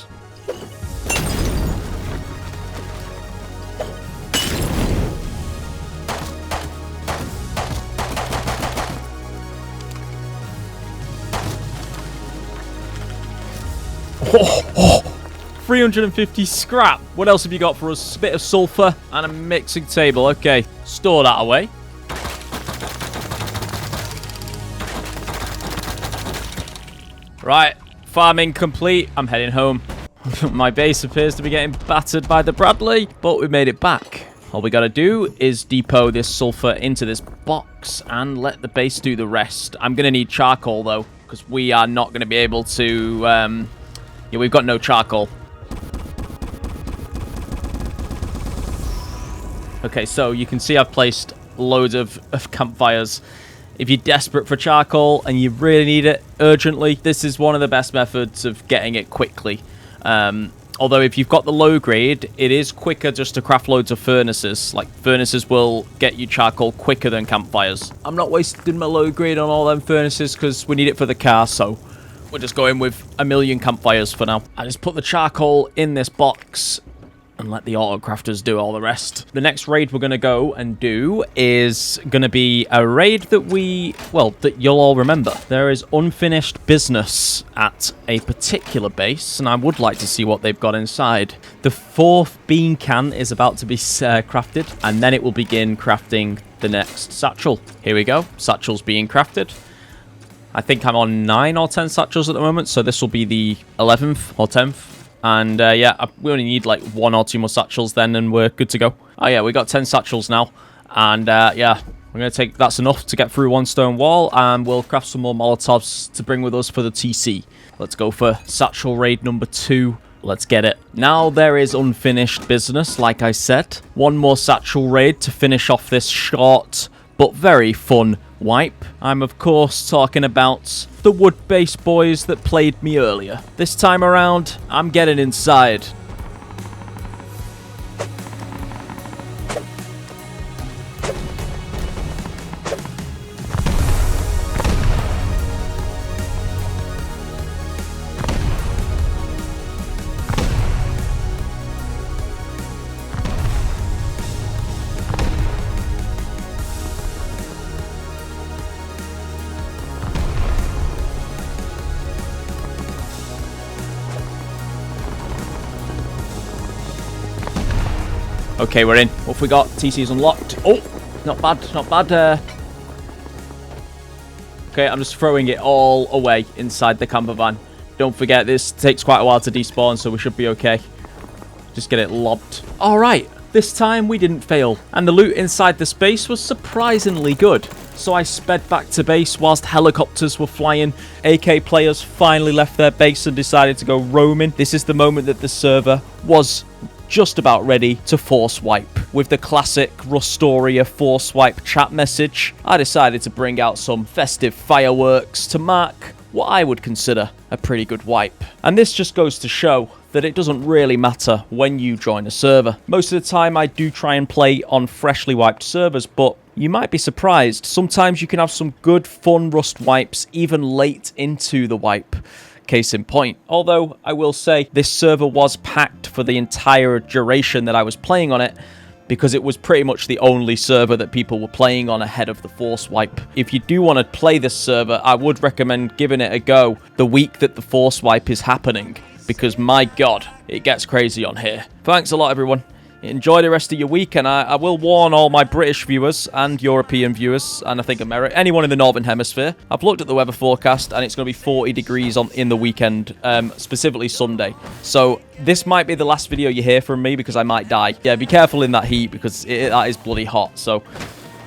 Oh, 350 scrap. What else have you got for us? A bit of sulfur and a mixing table. Okay, store that away. Right, farming complete. I'm heading home. My base appears to be getting battered by the Bradley, but we made it back. All we gotta do is depot this sulfur into this box and let the base do the rest. I'm gonna need charcoal though, because we are not gonna be able to, yeah, we've got no charcoal. Okay, so you can see I've placed loads of campfires. If you're desperate for charcoal and you really need it urgently, this is one of the best methods of getting it quickly. Although if you've got the low grade, it is quicker just to craft loads of furnaces. Like, furnaces will get you charcoal quicker than campfires. I'm not wasting my low grade on all them furnaces because we need it for the car, so we're just going with 1,000,000 campfires for now. I just put the charcoal in this box and let the auto crafters do all the rest. The next raid we're going to go and do is going to be a raid that that you'll all remember. There is unfinished business at a particular base, and I would like to see what they've got inside. The 4th bean can is about to be crafted, and then it will begin crafting the next satchel. Here we go. Satchel's being crafted. I think I'm on 9 or 10 satchels at the moment, so this will be the 11th or 10th. And yeah, we only need like 1 or 2 more satchels then, and we're good to go. Oh yeah, we got 10 satchels now. And yeah, we're going to take, that's enough to get through 1 stone wall, and we'll craft some more Molotovs to bring with us for the TC. Let's go for satchel raid number 2. Let's get it. Now there is unfinished business, like I said. 1 more satchel raid to finish off this short but very fun wipe. I'm of course talking about the wood-based boys that played me earlier. This time around, I'm getting inside. Okay, we're in. What have we got? TC's unlocked. Oh, not bad, not bad. Okay, I'm just throwing it all away inside the camper van. Don't forget, this takes quite a while to despawn, so we should be okay. Just get it lobbed. All right, this time we didn't fail, and the loot inside the space was surprisingly good. So I sped back to base whilst helicopters were flying. AK players finally left their base and decided to go roaming. This is the moment that the server was just about ready to force wipe. With the classic Rustoria force wipe chat message, I decided to bring out some festive fireworks to mark what I would consider a pretty good wipe. And this just goes to show that it doesn't really matter when you join a server. Most of the time I do try and play on freshly wiped servers, but you might be surprised. Sometimes you can have some good fun Rust wipes even late into the wipe. Case in point. Although, I will say, this server was packed for the entire duration that I was playing on it, because it was pretty much the only server that people were playing on ahead of the force wipe. If you do want to play this server, I would recommend giving it a go the week that the force wipe is happening, because my god, it gets crazy on here. Thanks a lot, everyone. Enjoy the rest of your week, and I will warn all my British viewers and European viewers, and I think anyone in the Northern Hemisphere. I've looked at the weather forecast, and it's going to be 40 degrees in the weekend, specifically Sunday. So this might be the last video you hear from me, because I might die. Yeah, be careful in that heat, because that is bloody hot. So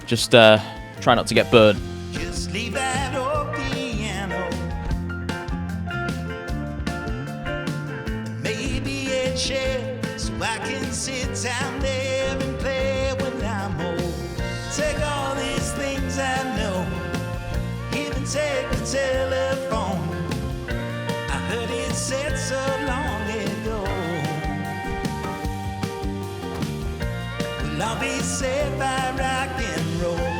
just try not to get burned. Just leave that old piano. Maybe a chair. So I can sit down there and play when I'm old. Take all these things I know, even take the telephone. I heard it said so long ago. Well, I'll be saved by rock and roll.